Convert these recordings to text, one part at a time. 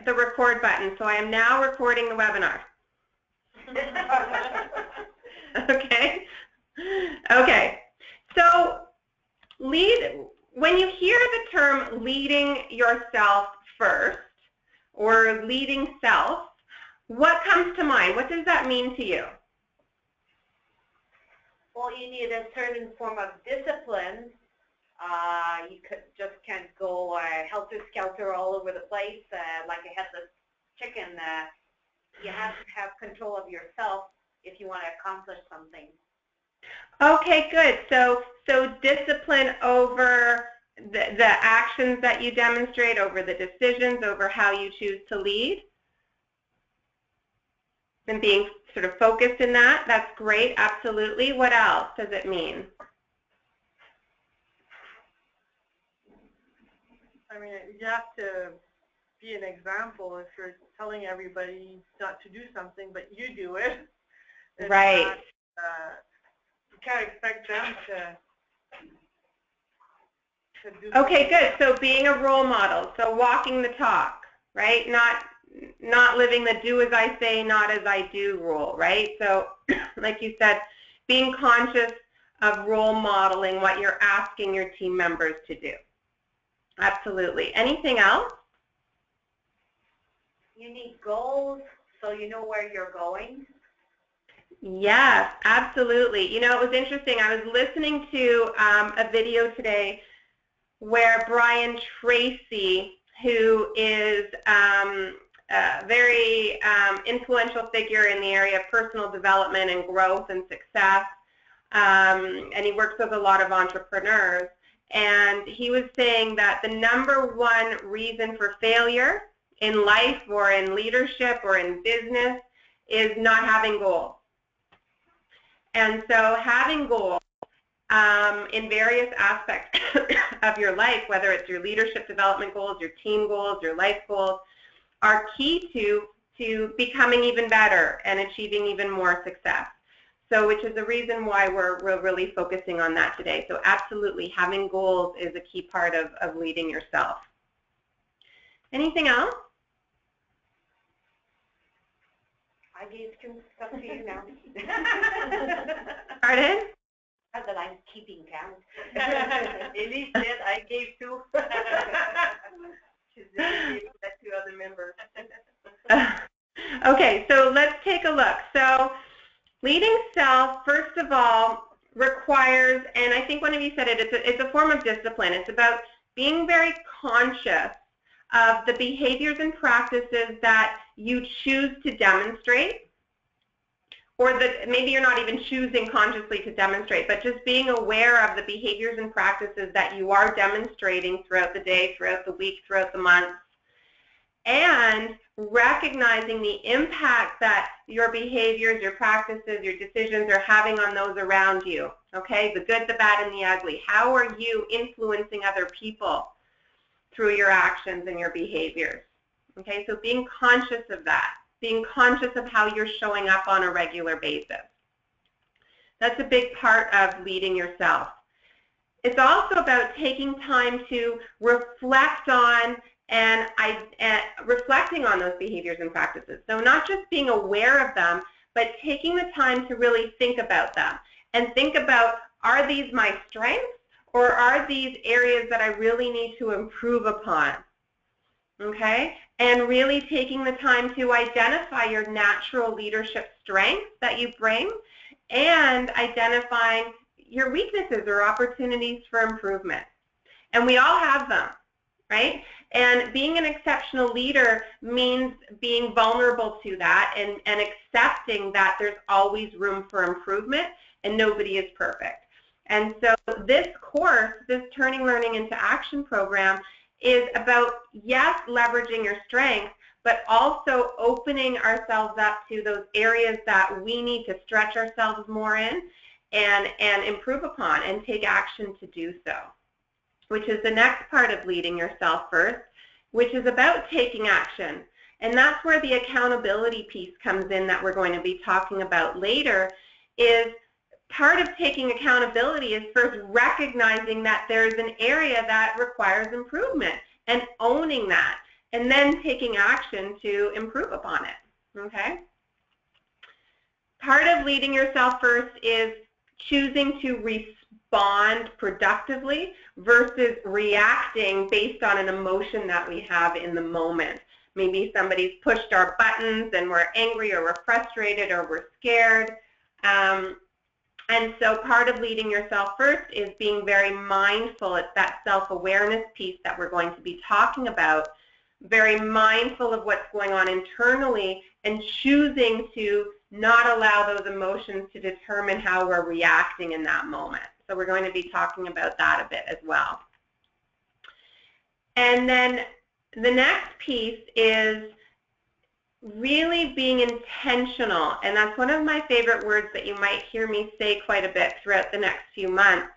the record button, so I am now recording the webinar. Okay? Okay. So when you hear the term leading yourself first, or leading self, what comes to mind? What does that mean to you? Well, you need a certain form of discipline. You just can't go helter-skelter all over the place like a headless chicken. You have to have control of yourself if you want to accomplish something. Okay, good. So discipline over the actions that you demonstrate, over the decisions, over how you choose to lead, and being sort of focused in that. That's great, absolutely. What else does it mean? I mean, you have to be an example. If you're telling everybody not to do something, but you do it, right? Not, you can't expect them to do okay, good. So being a role model, so walking the talk, right? Not living the do as I say, not as I do rule, right? So, like you said, being conscious of role modeling what you're asking your team members to do. Absolutely. Anything else? You need goals so you know where you're going. Yes, absolutely. You know, it was interesting. I was listening to a video today where Brian Tracy, who is a very influential figure in the area of personal development and growth and success, and he works with a lot of entrepreneurs, and he was saying that the #1 reason for failure in life or in leadership or in business is not having goals. And so having goals in various aspects of your life, whether it's your leadership development goals, your team goals, your life goals, are key to becoming even better and achieving even more success. So which is the reason why we're really focusing on that today. So absolutely, having goals is a key part of leading yourself. Anything else? I gave stuff to you now. Pardon? Not that I'm keeping count. Elise said I gave 2. She's gave that to other members. Okay, so let's take a look. So leading self, first of all, requires, and I think one of you said it, it's a form of discipline. It's about being very conscious of the behaviors and practices that you choose to demonstrate, or that maybe you're not even choosing consciously to demonstrate, but just being aware of the behaviors and practices that you are demonstrating throughout the day, throughout the week, throughout the month, and recognizing the impact that your behaviors, your practices, your decisions are having on those around you, okay? The good, the bad, and the ugly. How are you influencing other people through your actions and your behaviors? Okay, so being conscious of that, being conscious of how you're showing up on a regular basis. That's a big part of leading yourself. It's also about taking time to reflect on and reflecting on those behaviors and practices. So not just being aware of them, but taking the time to really think about them and think about, are these my strengths or are these areas that I really need to improve upon? Okay, and really taking the time to identify your natural leadership strengths that you bring and identifying your weaknesses or opportunities for improvement. And we all have them, right? And being an exceptional leader means being vulnerable to that and accepting that there's always room for improvement and nobody is perfect. And so this course, this Turning Learning into Action program, is about, yes, leveraging your strengths, but also opening ourselves up to those areas that we need to stretch ourselves more in and improve upon and take action to do so, which is the next part of leading yourself first, which is about taking action. And that's where the accountability piece comes in that we're going to be talking about later. Is part of taking accountability is first recognizing that there's an area that requires improvement and owning that and then taking action to improve upon it, okay? Part of leading yourself first is choosing to respond productively versus reacting based on an emotion that we have in the moment. Maybe somebody's pushed our buttons and we're angry or we're frustrated or we're scared. And so part of leading yourself first is being very mindful. It's that self-awareness piece that we're going to be talking about. Very mindful of what's going on internally and choosing to not allow those emotions to determine how we're reacting in that moment. So we're going to be talking about that a bit as well. And then the next piece is really being intentional, and that's one of my favorite words that you might hear me say quite a bit throughout the next few months,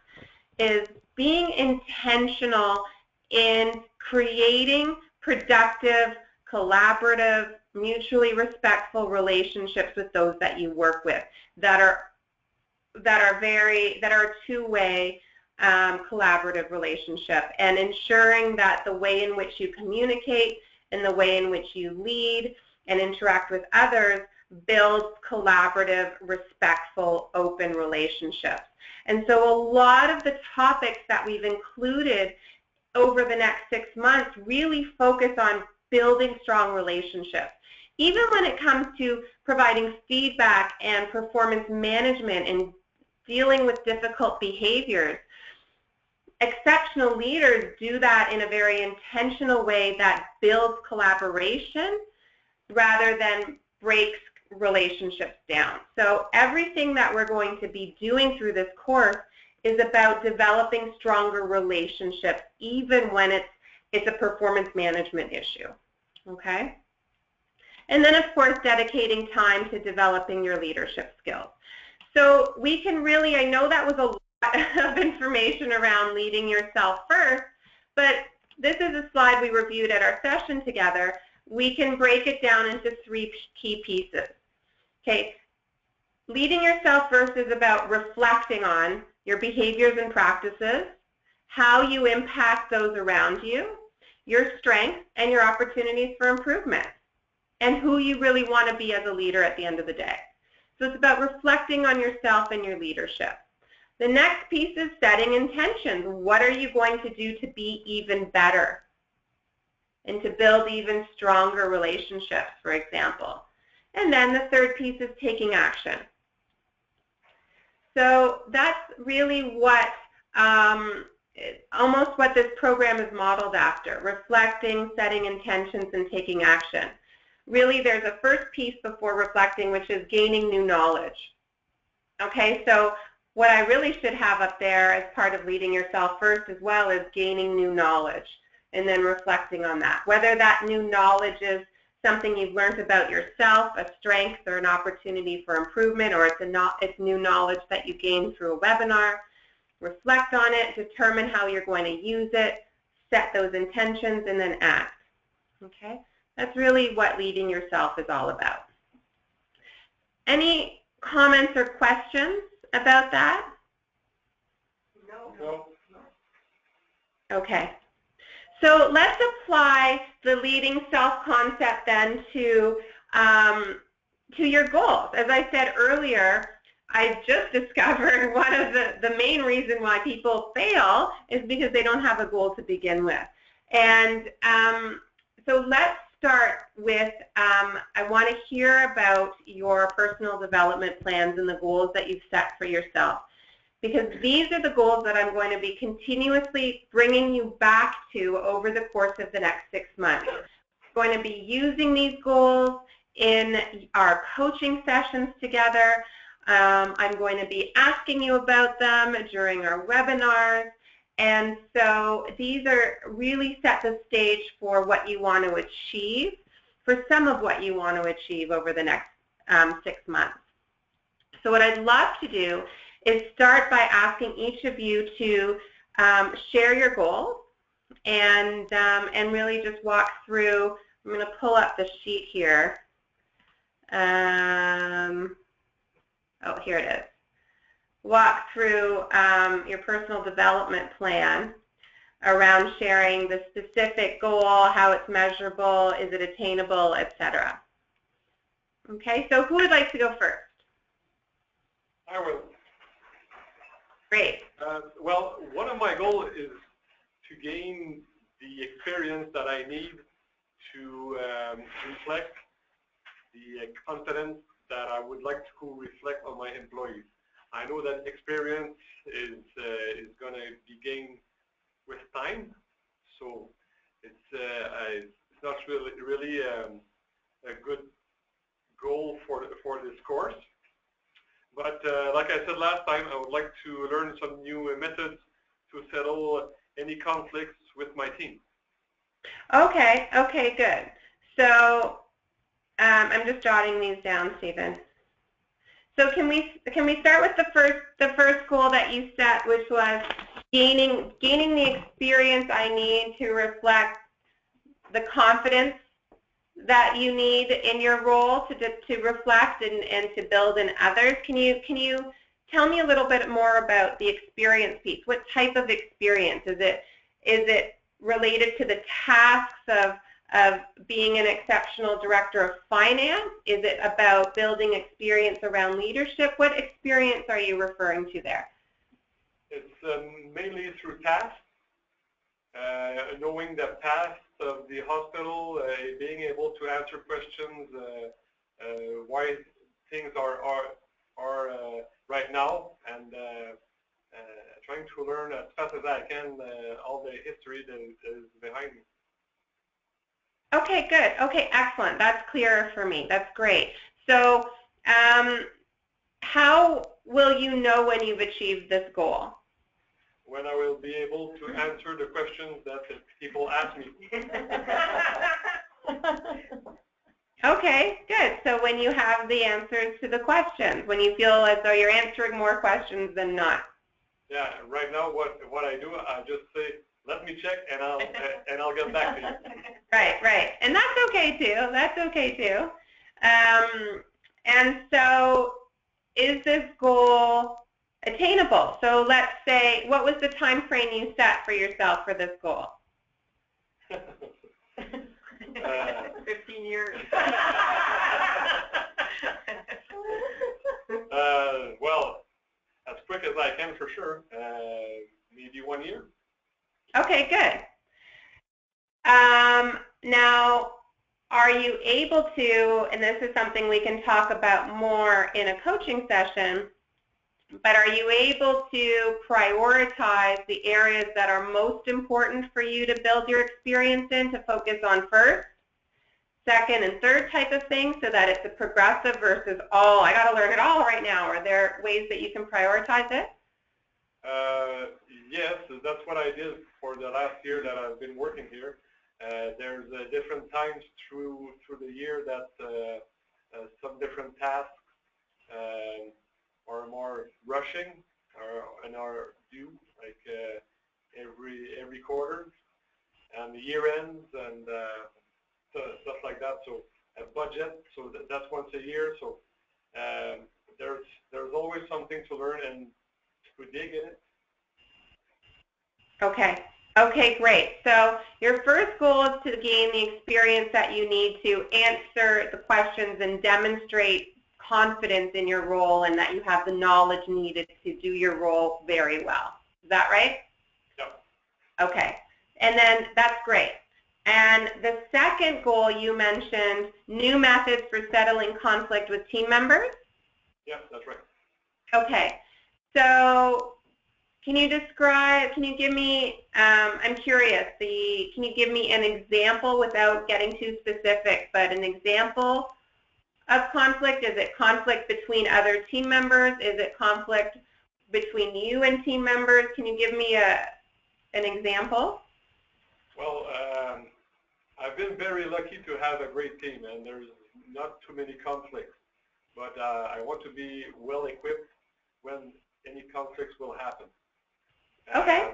is being intentional in creating productive, collaborative, mutually respectful relationships with those that you work with that are a two-way collaborative relationship, and ensuring that the way in which you communicate and the way in which you lead and interact with others builds collaborative, respectful, open relationships. And so a lot of the topics that we've included over the next 6 months really focus on building strong relationships. Even when it comes to providing feedback and performance management and dealing with difficult behaviors, exceptional leaders do that in a very intentional way that builds collaboration rather than breaks relationships down. So everything that we're going to be doing through this course is about developing stronger relationships, even when it's a performance management issue, okay? And then, of course, dedicating time to developing your leadership skills. So we can really, I know that was a lot of information around leading yourself first, but this is a slide we reviewed at our session together. We can break it down into 3 key pieces. Okay, leading yourself first is about reflecting on your behaviors and practices, how you impact those around you, your strengths and your opportunities for improvement, and who you really want to be as a leader at the end of the day. So it's about reflecting on yourself and your leadership. The next piece is setting intentions. What are you going to do to be even better and to build even stronger relationships, for example? And then the third piece is taking action. So that's really what, almost what this program is modeled after, reflecting, setting intentions, and taking action. Really, there's a first piece before reflecting, which is gaining new knowledge. Okay, so what I really should have up there as part of leading yourself first as well is gaining new knowledge, and then reflecting on that. Whether that new knowledge is something you've learned about yourself, a strength or an opportunity for improvement, or it's new knowledge that you gained through a webinar, reflect on it, determine how you're going to use it, set those intentions, and then act. Okay? That's really what leading yourself is all about. Any comments or questions about that? No. Okay. So let's apply the leading self concept then to your goals. As I said earlier, I just discovered one of the main reason why people fail is because they don't have a goal to begin with. And so let's start with, I want to hear about your personal development plans and the goals that you've set for yourself, because these are the goals that I'm going to be continuously bringing you back to over the course of the next 6 months. We're going to be using these goals in our coaching sessions together. I'm going to be asking you about them during our webinars. And so these are really set the stage for what you want to achieve, for some of what you want to achieve over the next 6 months. So what I'd love to do is start by asking each of you to share your goals and really just walk through. I'm going to pull up the sheet here. Oh, here it is. Walk through your personal development plan. around sharing the specific goal, how it's measurable, is it attainable, etc. Okay, so who would like to go first? I will. Great. Well, one of my goals is to gain the experience that I need to reflect the confidence that I would like to reflect on my employees. I know that experience is going to be gained with time, so it's not really a good goal for this course. But like I said last time, I would like to learn some new methods to settle any conflicts with my team. Okay, okay, good. So I'm just jotting these down, Stephen. So can we start with the first goal that you set, which was gaining the experience I need to reflect the confidence that you need in your role to reflect and to build in others. Can you tell me a little bit more about the experience piece? What type of experience is it related to the tasks of being an exceptional director of finance? Is it about building experience around leadership? What experience are you referring to there? It's mainly through tasks, knowing the past of the hospital, being able to answer questions, why things are right now, and trying to learn as fast as I can all the history that is behind me. Okay, good. Okay, excellent. That's clearer for me. That's great. So how will you know when you've achieved this goal? When I will be able to answer the questions that the people ask me. Okay, good. So when you have the answers to the questions, when you feel as though you're answering more questions than not. Yeah, right now what I do, I just say, let me check, and I'll get back to you. Right, and that's okay too. That's okay too. And so, is this goal attainable? So let's say, what was the time frame you set for yourself for this goal? 15 years. Well, as quick as I can for sure. Maybe 1 year. Okay, good. Now, are you able to, and this is something we can talk about more in a coaching session, but are you able to prioritize the areas that are most important for you to build your experience in, to focus on first, second, and third type of thing, so that it's a progressive versus all, I got to learn it all right now? Are there ways that you can prioritize it? Yes, that's what I did for the last year that I've been working here. There's different times through the year that some different tasks are more rushing and are due, like every quarter, and the year ends and stuff like that. So a budget, so that's once a year. So there's always something to learn and to dig in it. Okay. Okay, great. So your first goal is to gain the experience that you need to answer the questions and demonstrate confidence in your role, and that you have the knowledge needed to do your role very well. Is that right? Yep. Okay. And then that's great. And the second goal you mentioned, new methods for settling conflict with team members? Yes, that's right. Okay. So can you give me, I'm curious, can you give me an example without getting too specific, but an example of conflict? Is it conflict between other team members? Is it conflict between you and team members? Can you give me an example? Well, I've been very lucky to have a great team, and there's not too many conflicts. But I want to be well equipped when any conflicts will happen. Okay.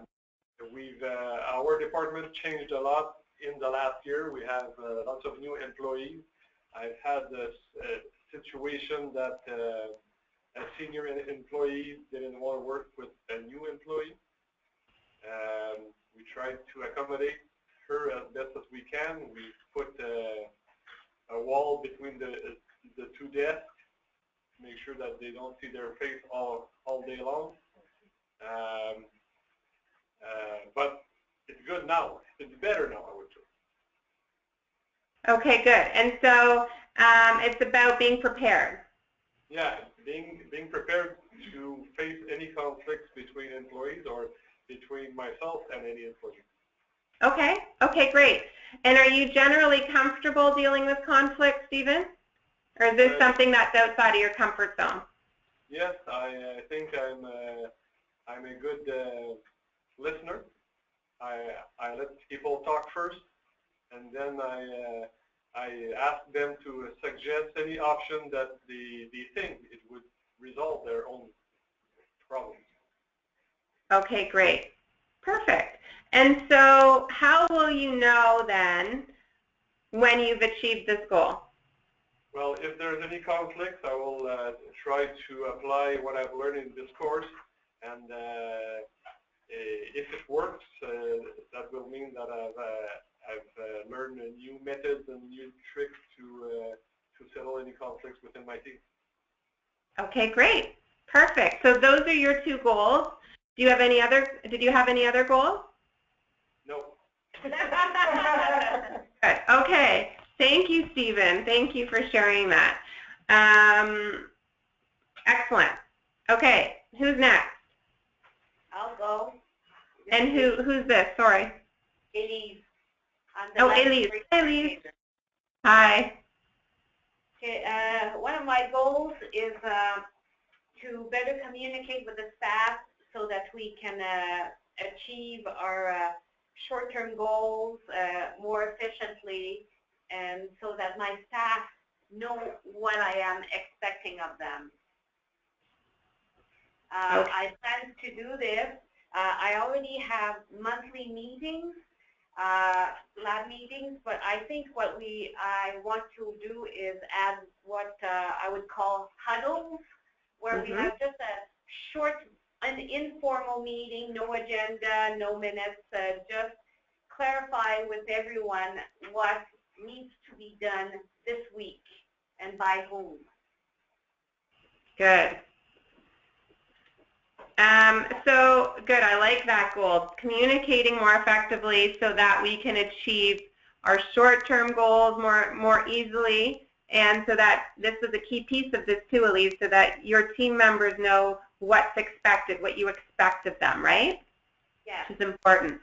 Our department changed a lot in the last year. We have lots of new employees. I've had this situation that a senior employee didn't want to work with a new employee. We try to accommodate her as best as we can. We put a wall between the two desks to make sure that they don't see their face all day long. But it's good now. It's better now, I would say. Okay, good. And so it's about being prepared. Yeah, being prepared to face any conflicts between employees or between myself and any employee. Okay, okay, great. And are you generally comfortable dealing with conflict, Stephen? Or is this something that's outside of your comfort zone? Yes, I think I'm a good listener. I let people talk first, and then I ask them to suggest any option that they think it would resolve their own problems. Okay, great. Perfect. And so how will you know then when you've achieved this goal? Well, if there's any conflicts, I will try to apply what I've learned in this course, and if it works, that will mean that I've learned new methods and new tricks to settle any conflicts within my team. Okay, great. Perfect. So those are your two goals. Did you have any other goals? No. Good. Okay. Thank you, Stephen. Thank you for sharing that. Excellent. Okay, who's next? I'll go. And who's this? Sorry. Elise. Oh, Elise. Hi, Elise. Hi. Okay, one of my goals is to better communicate with the staff so that we can achieve our short-term goals more efficiently, and so that my staff know what I am expecting of them. Okay. I plan to do this. I already have monthly meetings, lab meetings, but I think what I want to do is add what I would call huddles, where we have just a short, an informal meeting, no agenda, no minutes, just clarify with everyone what needs to be done this week and by whom. Good. So good. I like that goal. Communicating more effectively so that we can achieve our short-term goals more easily, and so that this is a key piece of this too, Elise, so that your team members know what's expected, what you expect of them, right? Yeah. Which is important.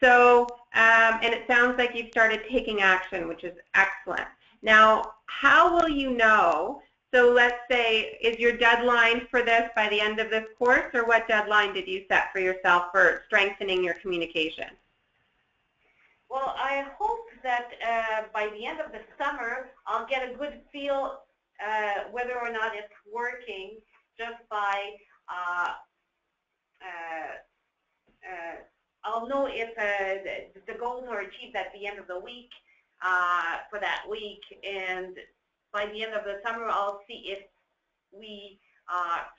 So, and it sounds like you've started taking action, which is excellent. Now, how will you know? So let's say, is your deadline for this by the end of this course, or what deadline did you set for yourself for strengthening your communication? Well, I hope that by the end of the summer, I'll get a good feel whether or not it's working just by, I'll know if the goals are achieved at the end of the week for that week, and by the end of the summer, I'll see if we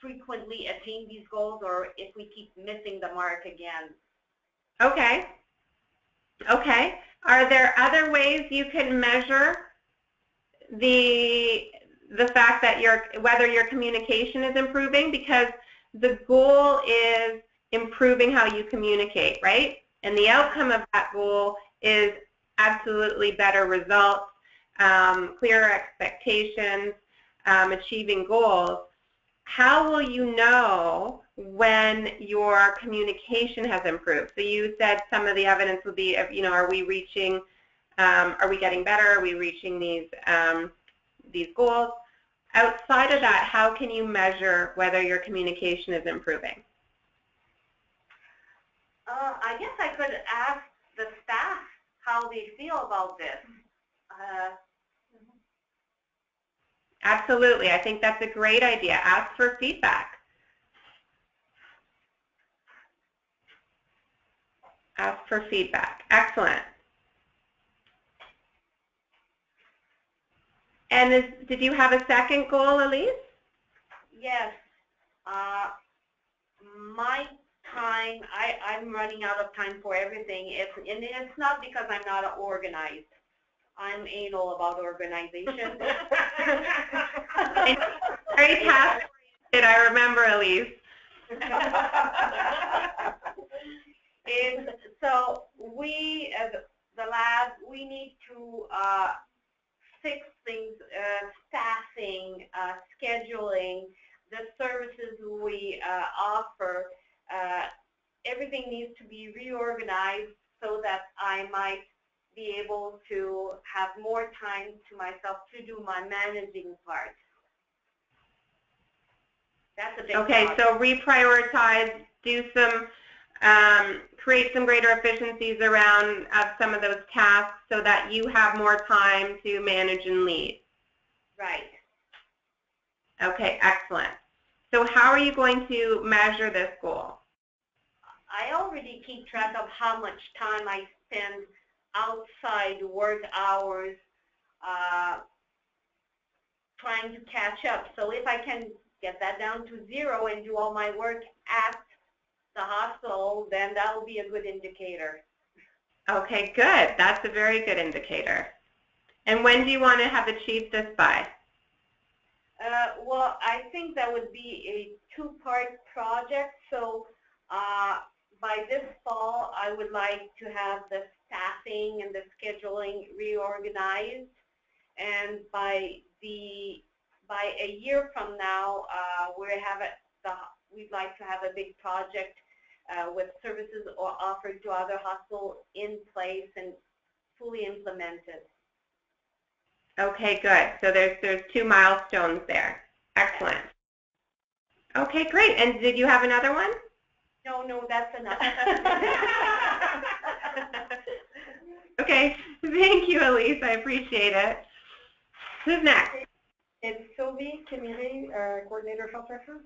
frequently attain these goals or if we keep missing the mark again. Okay. Okay. Are there other ways you can measure the fact that whether your communication is improving? Because the goal is improving how you communicate, right? And the outcome of that goal is absolutely better results, clearer expectations, achieving goals. How will you know when your communication has improved? So you said some of the evidence would be, are we reaching, are we getting better? Are we reaching these goals? Outside of that, how can you measure whether your communication is improving? I guess I could ask the staff how they feel about this. Absolutely. I think that's a great idea. Ask for feedback. Ask for feedback. Excellent. And did you have a second goal, Elise? Yes. My time. I'm running out of time for everything. And it's not because I'm not organized. I'm anal about organization. Very task-oriented, I remember, Elise. So we, as the lab, we need to fix things, staffing, scheduling, the services we offer. Everything needs to be reorganized so that I might be able to have more time to myself to do my managing part. That's a big Okay, project. so reprioritize, do some, create some greater efficiencies around some of those tasks so that you have more time to manage and lead. Right. Okay, excellent. So how are you going to measure this goal? I already keep track of how much time I spend outside work hours trying to catch up. So if I can get that down to 0 and do all my work at the hospital, then that will be a good indicator. Okay, good. That's a very good indicator. And when do you want to have achieved this by? Well, I think that would be a 2-part project. So by this fall, I would like to have the staffing and the scheduling reorganized. And by a year from now, we'd like to have a big project with services or offered to other hospitals in place and fully implemented. Okay, good. So there's 2 milestones there. Excellent. Okay, great. And did you have another one? No, that's enough. Okay, thank you, Elise. I appreciate it. Who's next? It's Sylvie Kimiri, Coordinator of Health Records.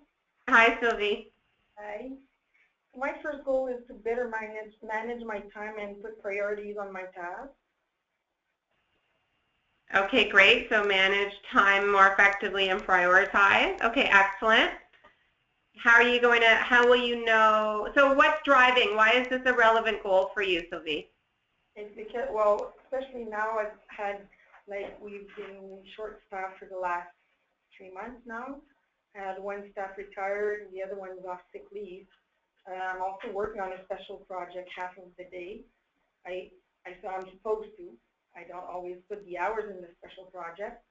Hi, Sylvie. Hi. My first goal is to better manage my time and put priorities on my tasks. Okay, great. So manage time more effectively and prioritize. Okay, excellent. How will you know, so what's driving? Why is this a relevant goal for you, Sylvie? It's because, well, especially now I've had, we've been short-staffed for the last 3 months now. I had 1 staff retired and the other one was off sick leave. I'm also working on a special project half of the day. I'm supposed to. I don't always put the hours in the special project.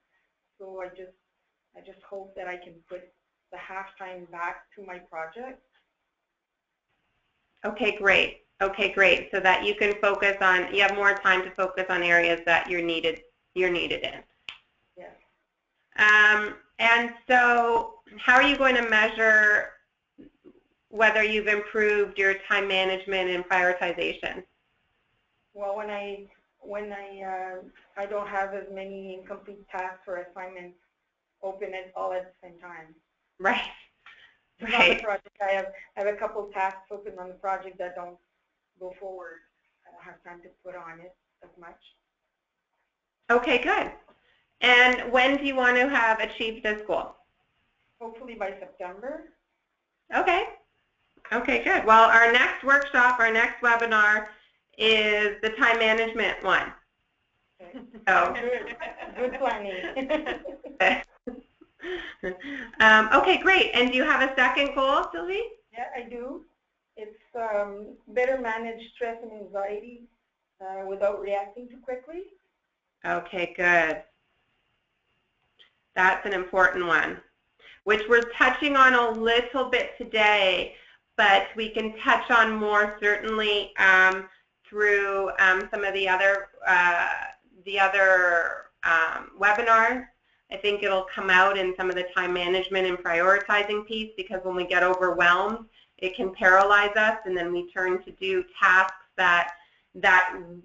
So I just hope that I can put the half time back to my project. Okay, great. Okay, great. So that you can focus on, you have more time to focus on areas that you're needed in. Yes. And so how are you going to measure whether you've improved your time management and prioritization? Well, when I don't have as many incomplete tasks or assignments open all at the same time. Right. On the project, I have a couple tasks open on the project that don't go forward. I don't have time to put on it as much. Okay, good. And when do you want to have achieved this goal? Hopefully by September. Okay. Okay, good. Well, our next workshop, our next webinar is the time management one. Okay. So. Good planning. Okay, great. And do you have a second goal, Sylvie? Yeah, I do. It's better manage stress and anxiety without reacting too quickly. Okay, good. That's an important one, which we're touching on a little bit today, but we can touch on more certainly through some of the other webinars. I think it'll come out in some of the time management and prioritizing piece, because when we get overwhelmed, it can paralyze us, and then we turn to do tasks that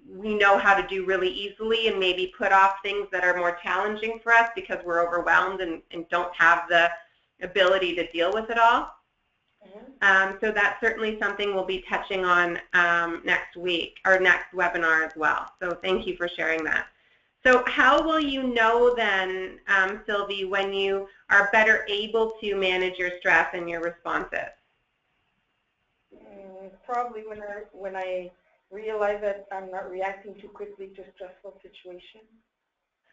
we know how to do really easily, and maybe put off things that are more challenging for us because we're overwhelmed and don't have the ability to deal with it all. So that's certainly something we'll be touching on next week, or next webinar as well. So thank you for sharing that. So how will you know then, Sylvie, when you are better able to manage your stress and your responses? probably when I realize that I'm not reacting too quickly to stressful situations.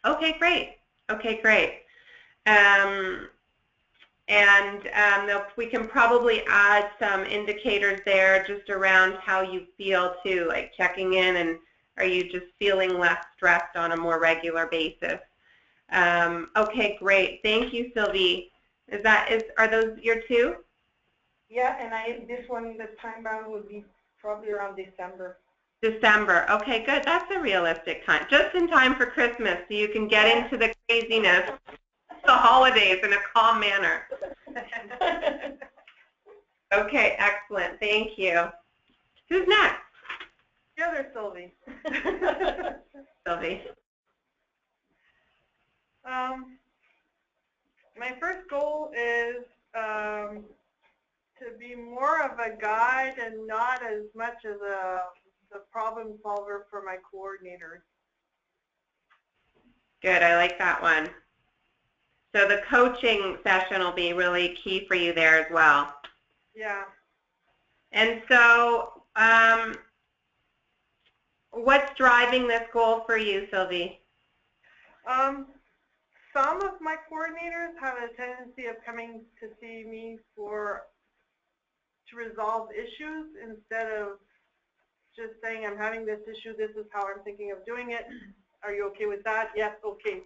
Okay, great. Okay, great. We can probably add some indicators there just around how you feel too, like checking in and are you just feeling less stressed on a more regular basis. Okay, great. Thank you, Sylvie. Are those your two? Yeah, and this one, the time bound would be probably around December. December. Okay, good. That's a realistic time. Just in time for Christmas, so you can get into the craziness, the holidays in a calm manner. Okay, excellent. Thank you. Who's next? The other Sylvie. Sylvie. My first goal is to be more of a guide and not as much as the problem solver for my coordinators. Good. I like that one. So the coaching session will be really key for you there as well. Yeah. And so what's driving this goal for you, Sylvie? Some of my coordinators have a tendency of coming to see me to resolve issues instead of just saying, I'm having this issue, this is how I'm thinking of doing it. Are you okay with that? Yes, okay.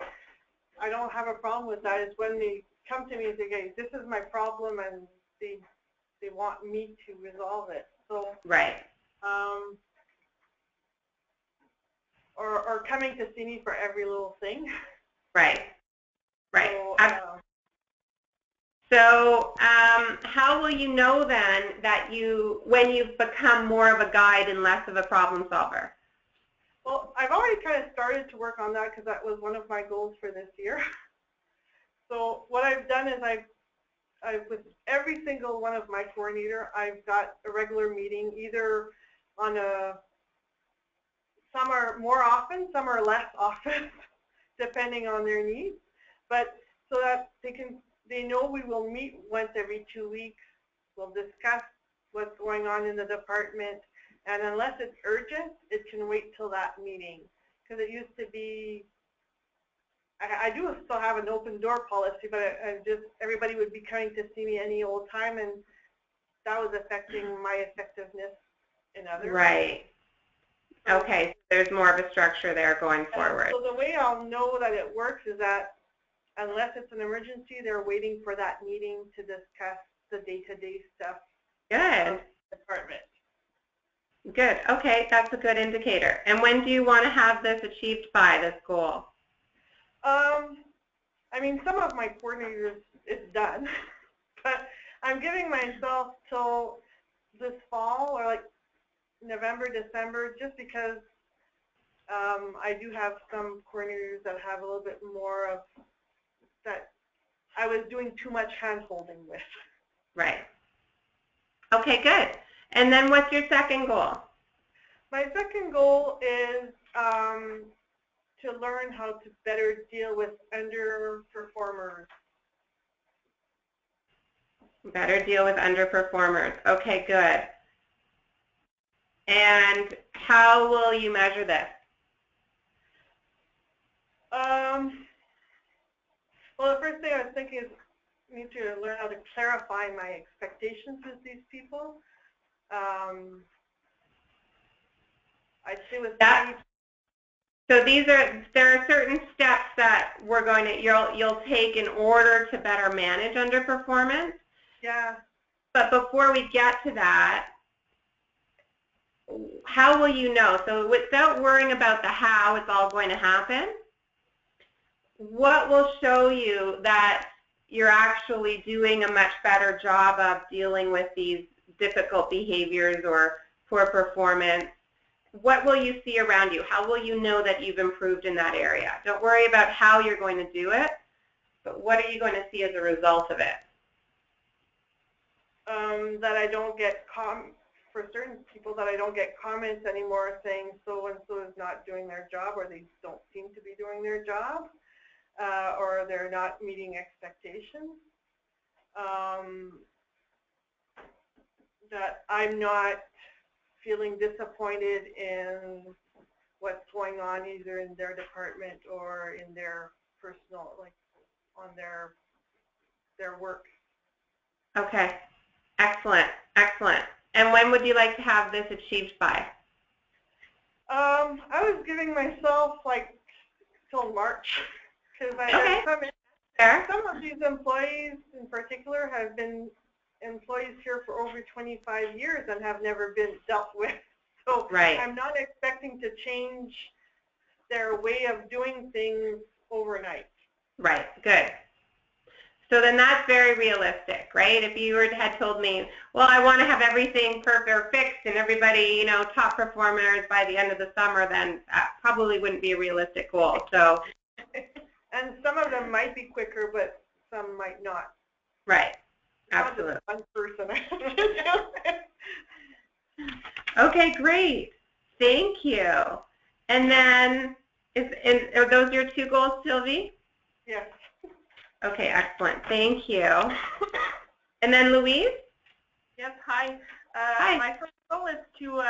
I don't have a problem with that. It's when they come to me and say, okay, this is my problem, and they want me to resolve it. So right. Or coming to see me for every little thing. Right. Right. So, how will you know then that when you've become more of a guide and less of a problem solver? Well, I've already kind of started to work on that because that was one of my goals for this year. So what I've done is with every single one of my coordinator, I've got a regular meeting, either on some are more often, some are less often, depending on their needs. But so that they know we will meet once every 2 weeks. We'll discuss what's going on in the department, and unless it's urgent, it can wait till that meeting. Because it used to be, I do still have an open door policy, but everybody would be coming to see me any old time, and that was affecting my effectiveness in others. Right. Okay, there's more of a structure there going forward. So the way I'll know that it works is that unless it's an emergency, they're waiting for that meeting to discuss the day-to-day stuff. Good. Of the department. Good. Okay, that's a good indicator. And when do you want to have this achieved by, this goal? I mean, some of my coordinators, it's done, but I'm giving myself till this fall, or like November, December, just because I do have some coordinators that have a little bit more of that I was doing too much hand-holding with. Right. Okay, good. And then what's your second goal? My second goal is to learn how to better deal with underperformers. Better deal with underperformers. Okay, good. And how will you measure this? Well, the first thing I was thinking is I need to learn how to clarify my expectations with these people. I'd say with that. So there are certain steps that you'll take in order to better manage underperformance. Yeah. But before we get to that, how will you know? So without worrying about the how it's all going to happen, what will show you that you're actually doing a much better job of dealing with these difficult behaviors or poor performance? What will you see around you? How will you know that you've improved in that area? Don't worry about how you're going to do it, but what are you going to see as a result of it? That I don't get for certain people, that I don't get comments anymore saying so and so is not doing their job, or they don't seem to be doing their job, or they're not meeting expectations. that I'm not feeling disappointed in what's going on either in their department or in their personal, like on their work. Okay. Excellent. Excellent. And when would you like to have this achieved by? I was giving myself like till March because I Okay. have come in. Fair. Some of these employees in particular have been employees here for over 25 years and have never been dealt with. So Right. I'm not expecting to change their way of doing things overnight. Right. Good. So then that's very realistic, right? If you had told me, well, I want to have everything perfect or fixed and everybody, you know, top performers by the end of the summer, then that probably wouldn't be a realistic goal. So, And some of them might be quicker, but some might not. right. Not Absolutely. just one person. Okay, great. Thank you. And then, are those your two goals, Sylvie? Yes. Okay, excellent. Thank you. And then Louise? Yes, hi. Hi. My first goal is to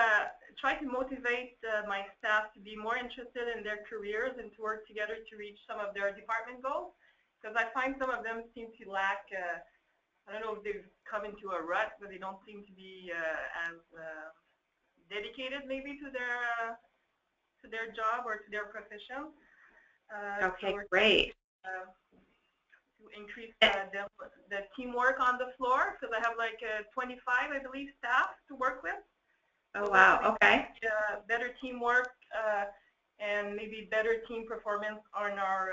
try to motivate my staff to be more interested in their careers and to work together to reach some of their department goals. Because I find some of them seem to lack, I don't know if they've come into a rut, but they don't seem to be as dedicated maybe to their job or to their profession. Okay, so great. to increase the teamwork on the floor, because I have like 25, I believe, staff to work with. Oh, wow. Okay. Better teamwork and maybe better team performance on our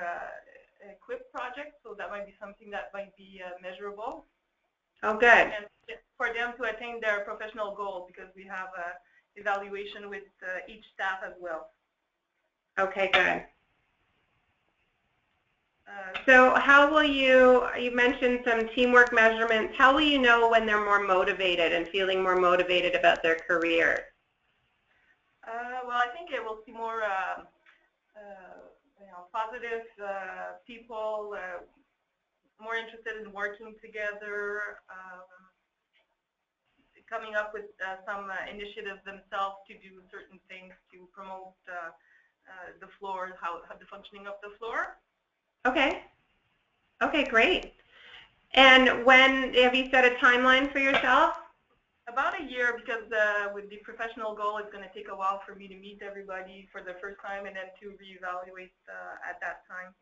EQUIP project, so that might be something that might be measurable. Oh, good. And for them to attain their professional goals, because we have evaluation with each staff as well. Okay, good. So how will you mentioned some teamwork measurements, how will you know when they're more motivated and feeling more motivated about their careers? Well, I think it will see more positive people, more interested in working together, coming up with some initiatives themselves to do certain things to promote the floor, the functioning of the floor. Okay. Okay, great. And when have you set a timeline for yourself? About a year, because with the professional goal, it's going to take a while for me to meet everybody for the first time and then to reevaluate at that time.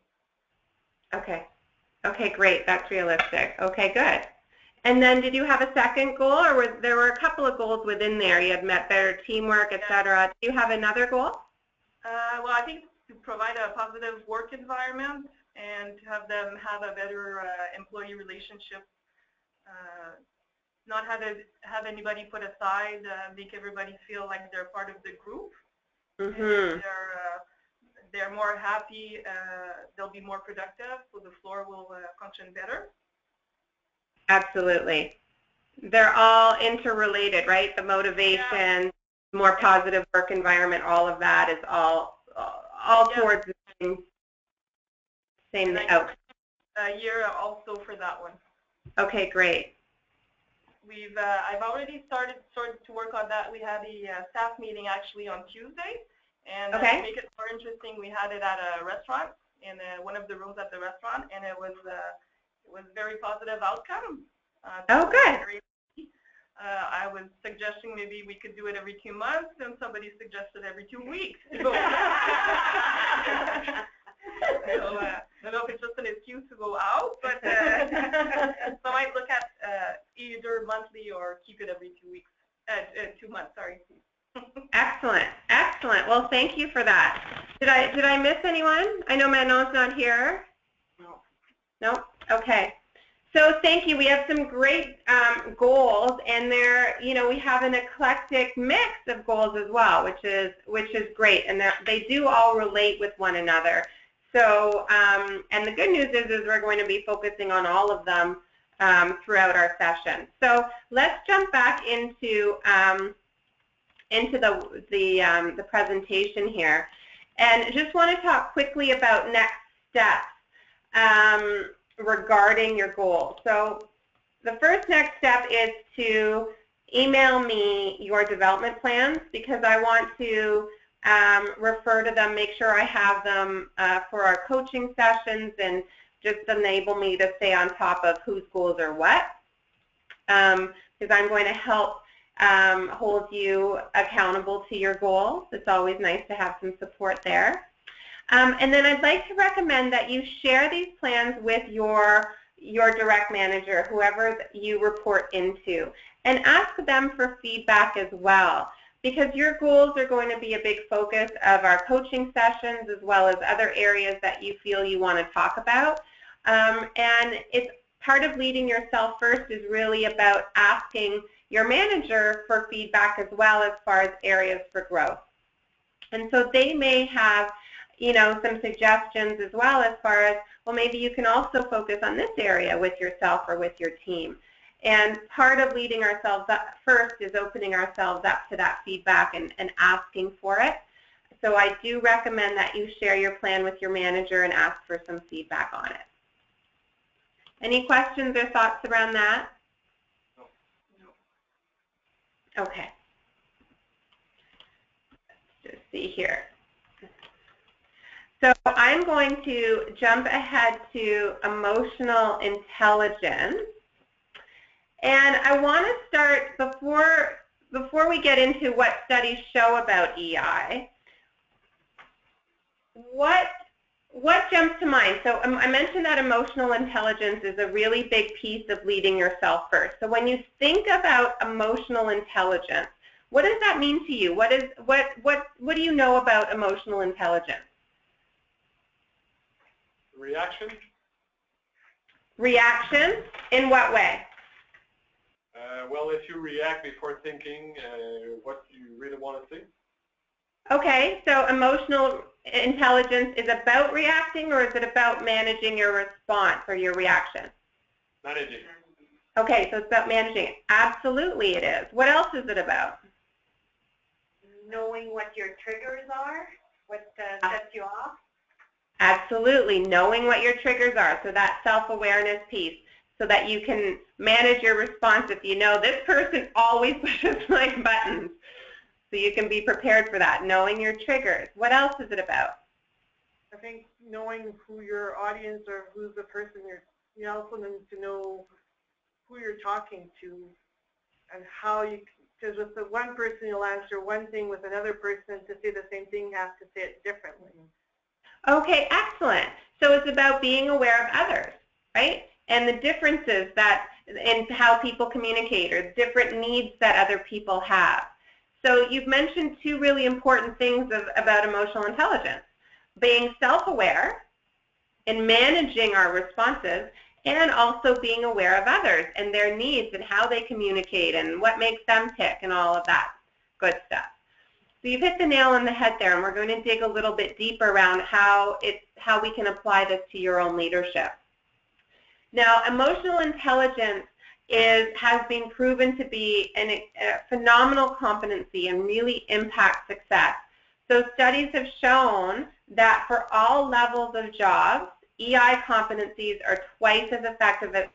Okay. Okay, great. That's realistic. Okay, good. And then did you have a second goal, or there were a couple of goals within there? You had met better teamwork, etc. Do you have another goal? Well, I think to provide a positive work environment and to have them have a better employee relationship, not have anybody put aside, make everybody feel like they're part of the group. Mm-hmm. They're more happy, they'll be more productive, so the floor will function better. Absolutely. They're all interrelated, right? The motivation, more positive work environment, all of that is all towards the same outcome. A year also for that one. Okay, great. I've already started to work on that. We had a staff meeting actually on Tuesday, and to make it more interesting, we had it at a restaurant in one of the rooms at the restaurant, and it was very positive outcome. Oh, good. I was suggesting maybe we could do it every 2 months, and somebody suggested every 2 weeks. So I don't know if it's just an excuse to go out, but so I might look at either monthly or keep it every 2 weeks, 2 months, sorry. Excellent, excellent. Well, thank you for that. Did I miss anyone? I know Manon's not here. No. No? Okay. So thank you. We have some great goals, and we have an eclectic mix of goals as well, which is great, and they do all relate with one another. So, and the good news is we're going to be focusing on all of them throughout our session. So let's jump back into the presentation here, and just want to talk quickly about next steps regarding your goals. So the first next step is to email me your development plans, because I want to refer to them, make sure I have them for our coaching sessions, and just enable me to stay on top of whose goals are what, because I'm going to help hold you accountable to your goals. It's always nice to have some support there. And then I'd like to recommend that you share these plans with your direct manager, whoever you report into, and ask them for feedback as well, because your goals are going to be a big focus of our coaching sessions, as well as other areas that you feel you want to talk about. And it's part of leading yourself first is really about asking your manager for feedback as well, as far as areas for growth. And so they may have, you know, some suggestions as well, as far as, well, maybe you can also focus on this area with yourself or with your team. And part of leading ourselves up first is opening ourselves up to that feedback and asking for it. So I do recommend that you share your plan with your manager and ask for some feedback on it. Any questions or thoughts around that? No. Okay. Let's just see here. So I'm going to jump ahead to emotional intelligence. And I want to start, before we get into what studies show about EI, what jumps to mind? So I mentioned that emotional intelligence is a really big piece of leading yourself first. So when you think about emotional intelligence, what does that mean to you? What do you know about emotional intelligence? Reaction. Reaction? In what way? Well, if you react before thinking what you really want to say. Okay, so emotional intelligence is about reacting, or is it about managing your response or your reaction? Managing. Okay, so it's about managing it. Absolutely it is. What else is it about? Knowing what your triggers are, what sets you off. Absolutely, knowing what your triggers are, so that self-awareness piece, so that you can manage your response. If you know this person always pushes my buttons, so you can be prepared for that, knowing your triggers. What else is it about? I think knowing who your audience or who's the person you also need to know who you're talking to and how you, because with the one person you'll answer one thing, with another person to say the same thing you have to say it differently. Okay, excellent. So it's about being aware of others, right? And the differences that in how people communicate, or different needs that other people have. So you've mentioned two really important things about emotional intelligence: being self-aware and managing our responses, and also being aware of others and their needs and how they communicate and what makes them tick and all of that good stuff. So you've hit the nail on the head there, and we're going to dig a little bit deeper around how we can apply this to your own leadership. Now, emotional intelligence has been proven to be a phenomenal competency and really impact success. So studies have shown that for all levels of jobs, EI competencies are twice as effective as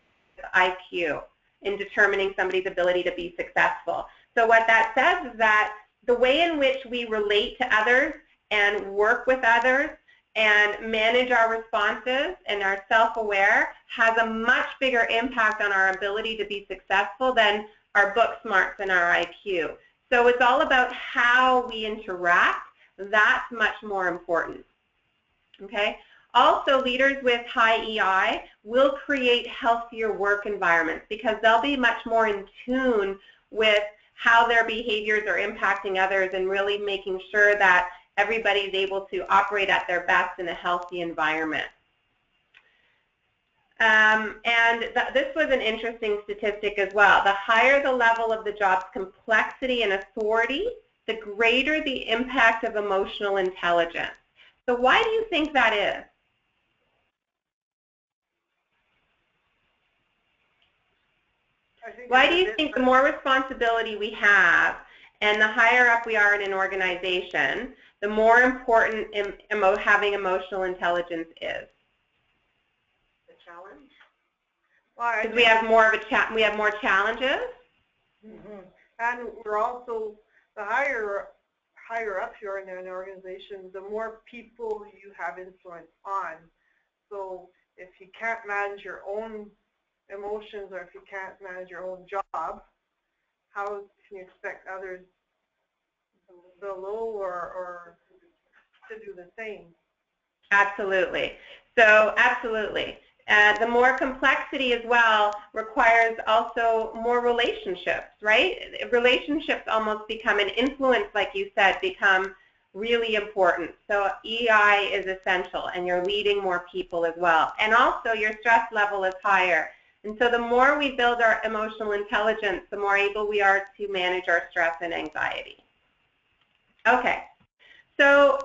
IQ in determining somebody's ability to be successful. So what that says is that the way in which we relate to others and work with others and manage our responses and are self-aware has a much bigger impact on our ability to be successful than our book smarts and our IQ. So it's all about how we interact. That's much more important. Okay? Also, leaders with high EI will create healthier work environments because they'll be much more in tune with how their behaviors are impacting others and really making sure that everybody's able to operate at their best in a healthy environment. This was an interesting statistic as well. The higher the level of the job's complexity and authority, the greater the impact of emotional intelligence. So why do you think that is? Why do you think the more responsibility we have and the higher up we are in an organization, the more important having emotional intelligence is? The challenge? Well, because we have more challenges? Mm-hmm. And we're also, the higher up you are in an organization, the more people you have influence on. So if you can't manage your own emotions, or if you can't manage your own job, how can you expect others below or to do the same? Absolutely. So absolutely. The more complexity as well requires also more relationships, right? Relationships almost become an influence, like you said, become really important. So EI is essential, and you're leading more people as well. And also your stress level is higher. And so the more we build our emotional intelligence, the more able we are to manage our stress and anxiety. Okay, so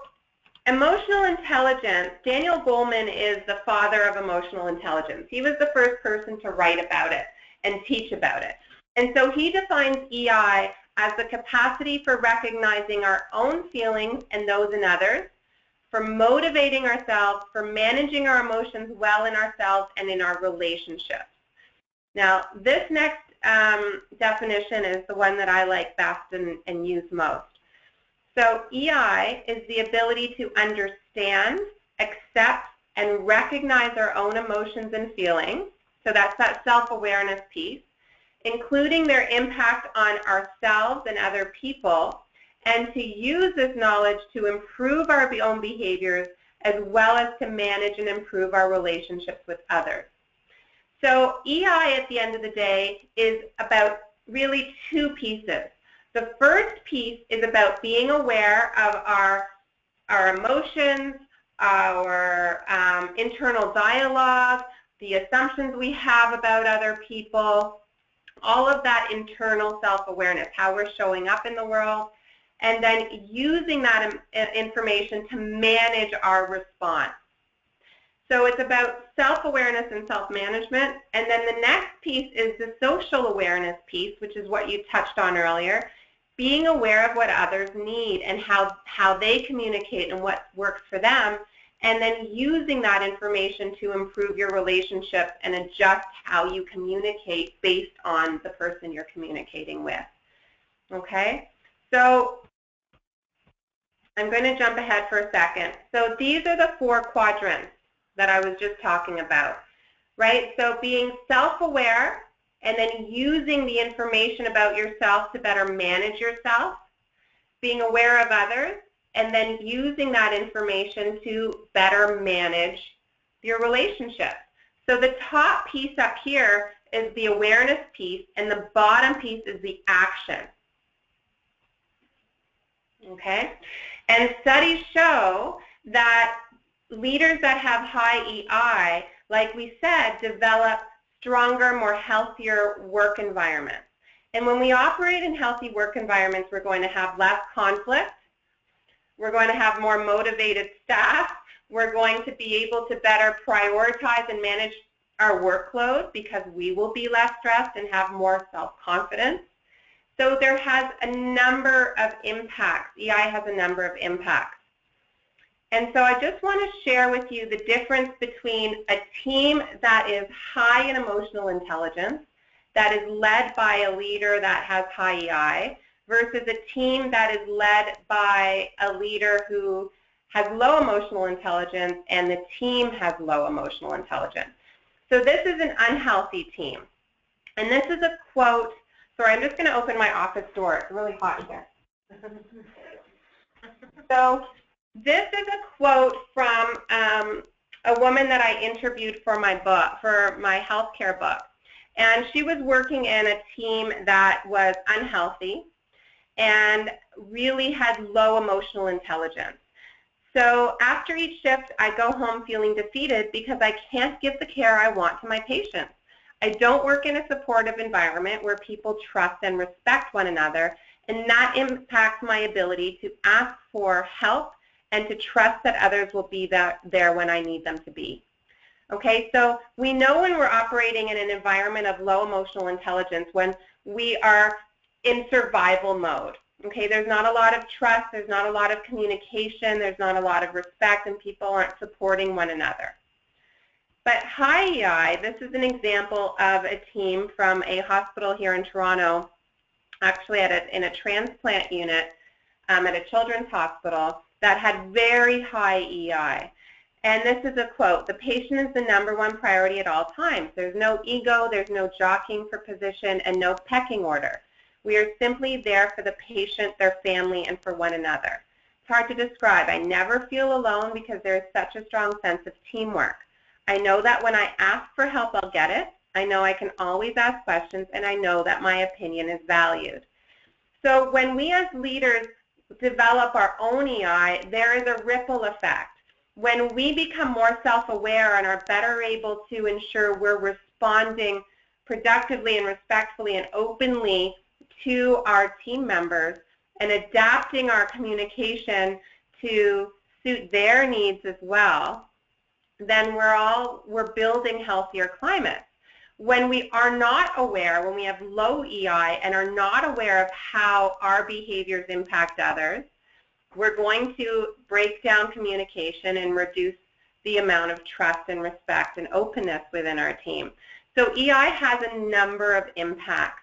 emotional intelligence, Daniel Goleman is the father of emotional intelligence. He was the first person to write about it and teach about it. And so he defines EI as the capacity for recognizing our own feelings and those in others, for motivating ourselves, for managing our emotions well in ourselves and in our relationships. Now, this next definition is the one that I like best and use most. So EI is the ability to understand, accept, and recognize our own emotions and feelings. So that's that self-awareness piece, including their impact on ourselves and other people, and to use this knowledge to improve our own behaviors as well as to manage and improve our relationships with others. So EI at the end of the day is about really two pieces. The first piece is about being aware of our emotions, our internal dialogue, the assumptions we have about other people, all of that internal self-awareness, how we're showing up in the world, and then using that information to manage our response. So it's about self-awareness and self-management, and then the next piece is the social awareness piece, which is what you touched on earlier, being aware of what others need and how they communicate and what works for them, and then using that information to improve your relationships and adjust how you communicate based on the person you're communicating with. Okay? So I'm going to jump ahead for a second. So these are the 4 quadrants that I was just talking about, right? So being self-aware and then using the information about yourself to better manage yourself, being aware of others, and then using that information to better manage your relationship. So the top piece up here is the awareness piece, and the bottom piece is the action. Okay? And studies show that leaders that have high EI, like we said, develop stronger, more healthier work environments. And when we operate in healthy work environments, we're going to have less conflict, we're going to have more motivated staff, we're going to be able to better prioritize and manage our workload because we will be less stressed and have more self-confidence. So there has a number of impacts. EI has a number of impacts. And so I just want to share with you the difference between a team that is high in emotional intelligence, that is led by a leader that has high EI, versus a team that is led by a leader who has low emotional intelligence and the team has low emotional intelligence. So this is an unhealthy team. And this is a quote. Sorry, I'm just going to open my office door. It's really hot here. So this is a quote from a woman that I interviewed for my book, for my healthcare book. And she was working in a team that was unhealthy and really had low emotional intelligence. So after each shift, I go home feeling defeated because I can't give the care I want to my patients. I don't work in a supportive environment where people trust and respect one another, and that impacts my ability to ask for help and to trust that others will be there when I need them to be. Okay, so we know when we're operating in an environment of low emotional intelligence, when we are in survival mode. Okay, there's not a lot of trust, there's not a lot of communication, there's not a lot of respect, and people aren't supporting one another. But high EI, this is an example of a team from a hospital here in Toronto actually in a transplant unit at a children's hospital that had very high EI. And this is a quote: "The patient is the #1 priority at all times. There's no ego, there's no jockeying for position, and no pecking order. We are simply there for the patient, their family, and for one another. It's hard to describe. I never feel alone because there is such a strong sense of teamwork. I know that when I ask for help, I'll get it. I know I can always ask questions, and I know that my opinion is valued." So when we as leaders develop our own EI, there is a ripple effect. When we become more self-aware and are better able to ensure we're responding productively and respectfully and openly to our team members and adapting our communication to suit their needs as well, then we're building healthier climates. When we are not aware, when we have low EI and are not aware of how our behaviors impact others, we're going to break down communication and reduce the amount of trust and respect and openness within our team. So EI has a number of impacts,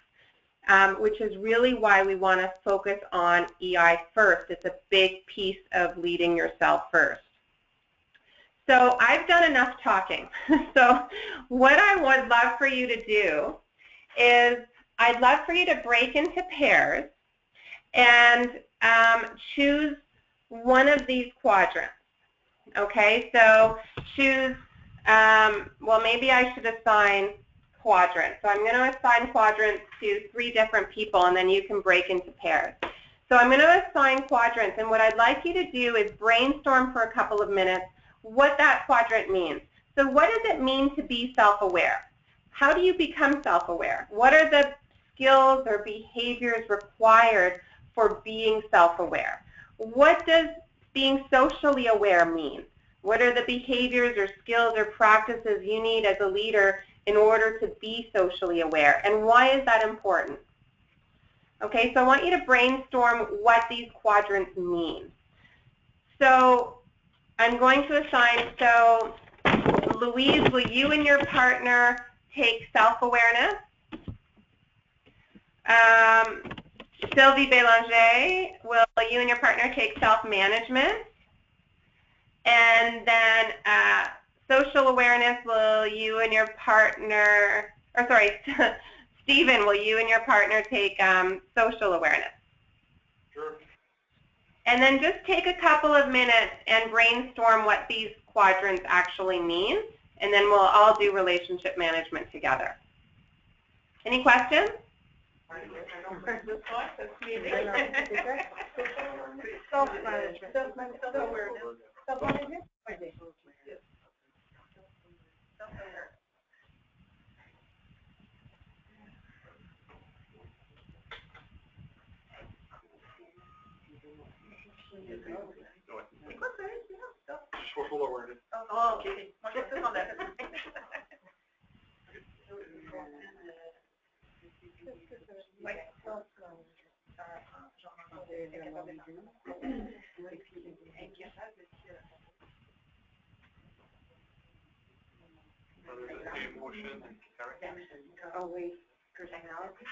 which is really why we want to focus on EI first. It's a big piece of leading yourself first. So I've done enough talking. So what I would love for you to do is I'd love for you to break into pairs and choose one of these quadrants. Okay, so choose, well, maybe I should assign quadrants. So I'm going to assign quadrants to 3 different people, and then you can break into pairs. So I'm going to assign quadrants, and what I'd like you to do is brainstorm for a couple of minutes what that quadrant means. So what does it mean to be self-aware? How do you become self-aware? What are the skills or behaviors required for being self-aware? What does being socially aware mean? What are the behaviors or skills or practices you need as a leader in order to be socially aware? And why is that important? Okay, so I want you to brainstorm what these quadrants mean. So I'm going to assign, so Louise, will you and your partner take self-awareness? Sylvie Bélanger, will you and your partner take self-management? And then social awareness, will you and your partner, or sorry, Stephen, will you and your partner take social awareness? Sure. And then just take a couple of minutes and brainstorm what these quadrants actually mean, and then we'll all do relationship management together. Any questions? Self-management. Self-awareness. Self-management? Social awareness. Oh, okay. Moi, je sais qu'on a fait. Emotion and character. Always personality.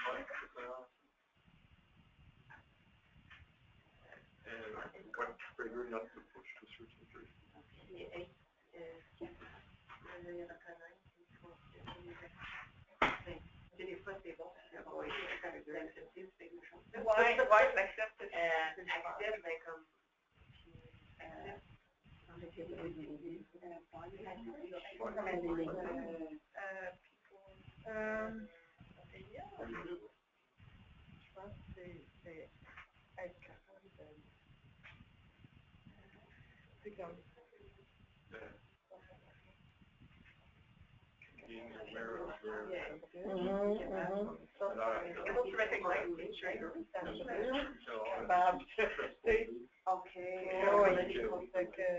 And what trigger not to push to certain person. Ouais, j'accepte. Active, mais comme je pense que c'est être capable de... C'est comme... Being aware of your Able to recognize nature. Capable de... okay. Fait que...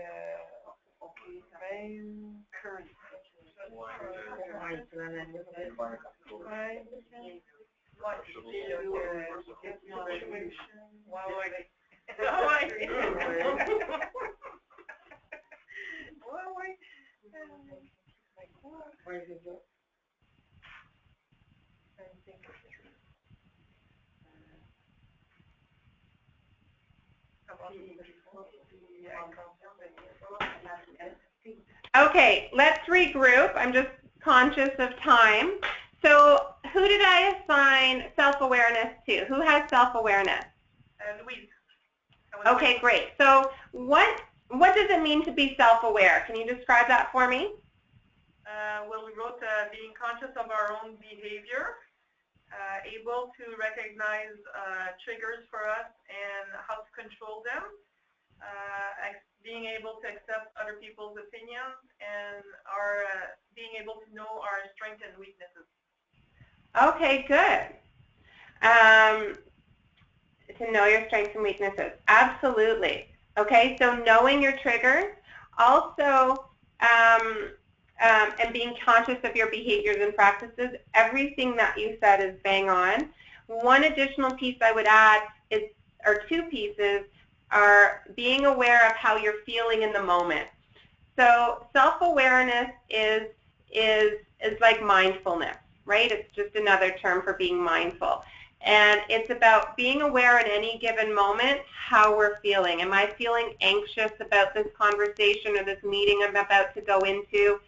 Okay. Même... Current. Okay, let's regroup. I'm just conscious of time. So who did I assign self-awareness to? Who has self-awareness? Louise. Okay, great. So what does it mean to be self-aware? Can you describe that for me? Well, we wrote being conscious of our own behavior, able to recognize triggers for us and how to control them, being able to accept other people's opinions, and being able to know our strengths and weaknesses. Okay, good. To know your strengths and weaknesses. Absolutely. Okay, so knowing your triggers, also and being conscious of your behaviors and practices. Everything that you said is bang on. One additional piece I would add is, or two pieces, are being aware of how you're feeling in the moment. So self-awareness is like mindfulness, right? It's just another term for being mindful. And it's about being aware in any given moment how we're feeling. Am I feeling anxious about this conversation or this meeting I'm about to go into?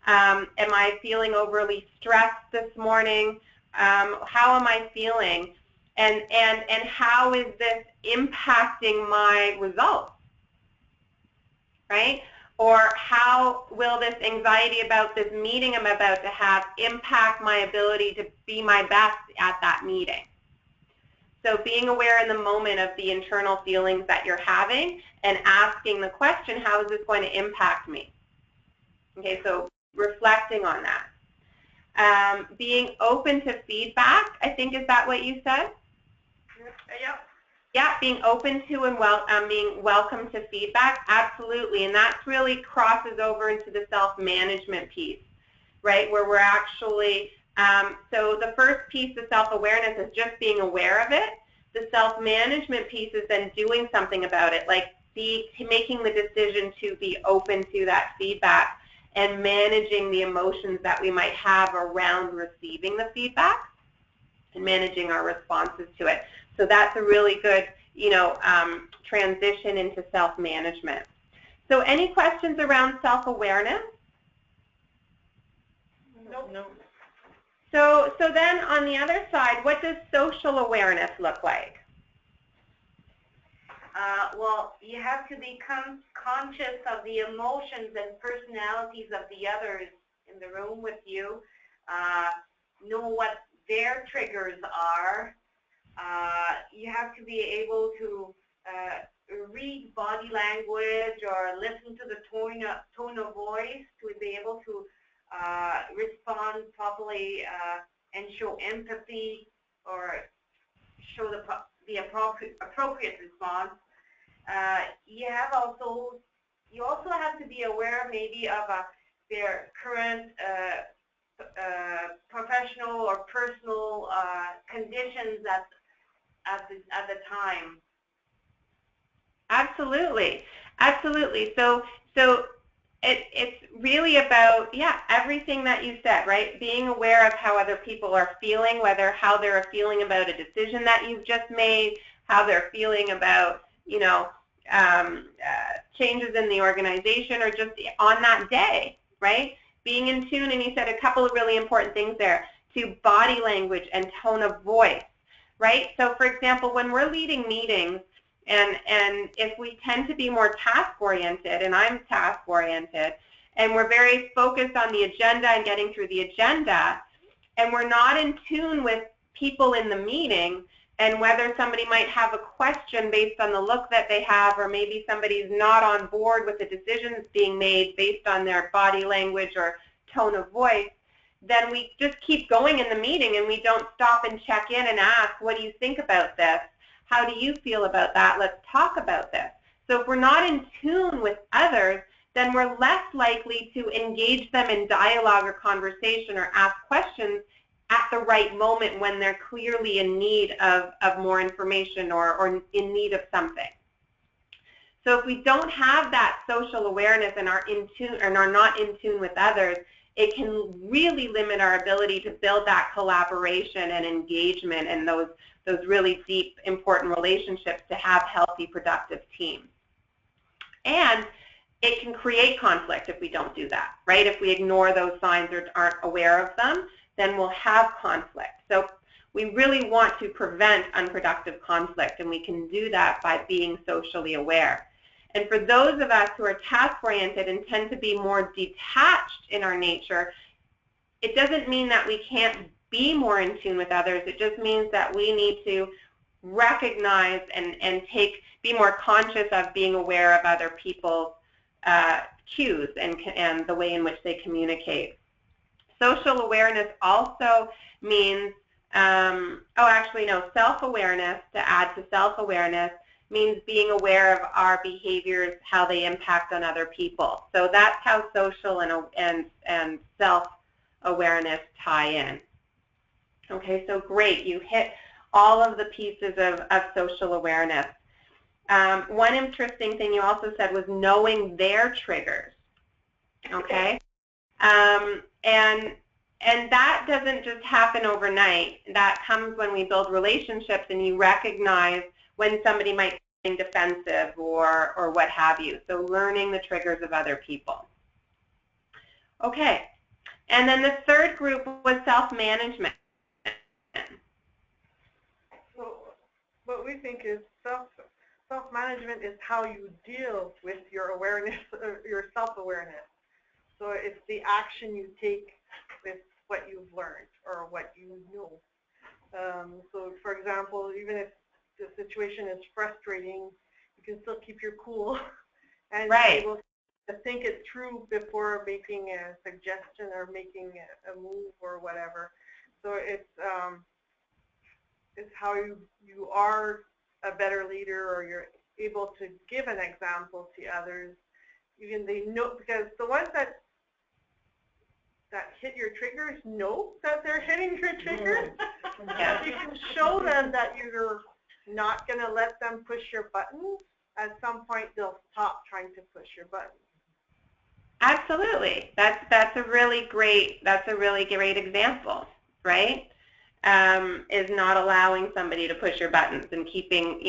Am I feeling overly stressed this morning? How am I feeling? And how is this impacting my results? Right? Or how will this anxiety about this meeting I'm about to have impact my ability to be my best at that meeting? So being aware in the moment of the internal feelings that you're having and asking the question, how is this going to impact me? Okay, so reflecting on that. Being open to feedback, I think, is that what you said? Yeah. Yeah, being open to and being welcome to feedback, absolutely. And that really crosses over into the self-management piece, right, where we're actually, so the first piece of self-awareness is just being aware of it. The self-management piece is then doing something about it, like making the decision to be open to that feedback and managing the emotions that we might have around receiving the feedback and managing our responses to it. So that's a really good, transition into self-management. So any questions around self-awareness? Nope. No. So then on the other side, what does social awareness look like? Well, you have to become conscious of the emotions and personalities of the others in the room with you, know what their triggers are. You have to be able to read body language or listen to the tone of voice to be able to respond properly and show empathy or show the appropriate response. You also have to be aware maybe of their current professional or personal conditions at the time. Absolutely, absolutely. So it's really about, everything that you said, right? Being aware of how other people are feeling, how they're feeling about a decision that you've just made, how they're feeling about, changes in the organization or just on that day, right? Being in tune, and you said a couple of really important things there, to body language and tone of voice, right? So for example, when we're leading meetings, and if we tend to be more task-oriented, and I'm task-oriented, and we're very focused on the agenda and getting through the agenda, and we're not in tune with people in the meeting, and whether somebody might have a question based on the look that they have, or maybe somebody's not on board with the decisions being made based on their body language or tone of voice, then we just keep going in the meeting and we don't stop and check in and ask, what do you think about this? How do you feel about that? Let's talk about this. So if we're not in tune with others, then we're less likely to engage them in dialogue or conversation or ask questions at the right moment when they're clearly in need of more information or in need of something. So if we don't have that social awareness and are in tune and are not in tune with others, it can really limit our ability to build that collaboration and engagement and those really deep, important relationships to have healthy, productive teams. And it can create conflict if we don't do that, right? If we ignore those signs or aren't aware of them, then we'll have conflict. So we really want to prevent unproductive conflict, and we can do that by being socially aware. And for those of us who are task-oriented and tend to be more detached in our nature, it doesn't mean that we can't be more in tune with others. It just means that we need to recognize and be more conscious of being aware of other people's cues and the way in which they communicate. Social awareness also means, self-awareness, to add to self-awareness, means being aware of our behaviors, how they impact on other people. So that's how social and self-awareness tie in. Okay, so great. You hit all of the pieces of social awareness. One interesting thing you also said was knowing their triggers. Okay, and that doesn't just happen overnight. That comes when we build relationships and you recognize when somebody might be being defensive or what have you. So learning the triggers of other people. Okay, and then the third group was self-management. So what we think is self-management is how you deal with your awareness, your self-awareness. So it's the action you take with what you've learned or what you know. So for example, even if the situation is frustrating, you can still keep your cool and be able to think it through before making a suggestion or making a move or whatever. So it's how you are a better leader, or you're able to give an example to others. Even they know, because the ones that hit your triggers know that they're hitting your triggers. If you can show them that you're not going to let them push your buttons, at some point they'll stop trying to push your buttons. Absolutely. That's a really great example, right? Is not allowing somebody to push your buttons and keeping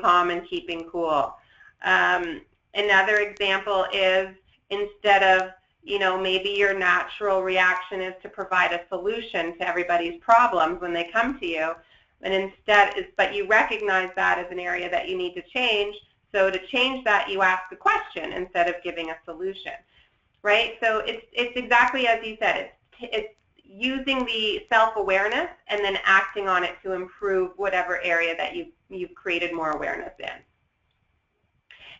calm and keeping cool. Another example is, instead of, maybe your natural reaction is to provide a solution to everybody's problems when they come to you, and but you recognize that as an area that you need to change. So to change that, you ask a question instead of giving a solution, right? So it's exactly as you said. It's using the self-awareness and then acting on it to improve whatever area that you've created more awareness in.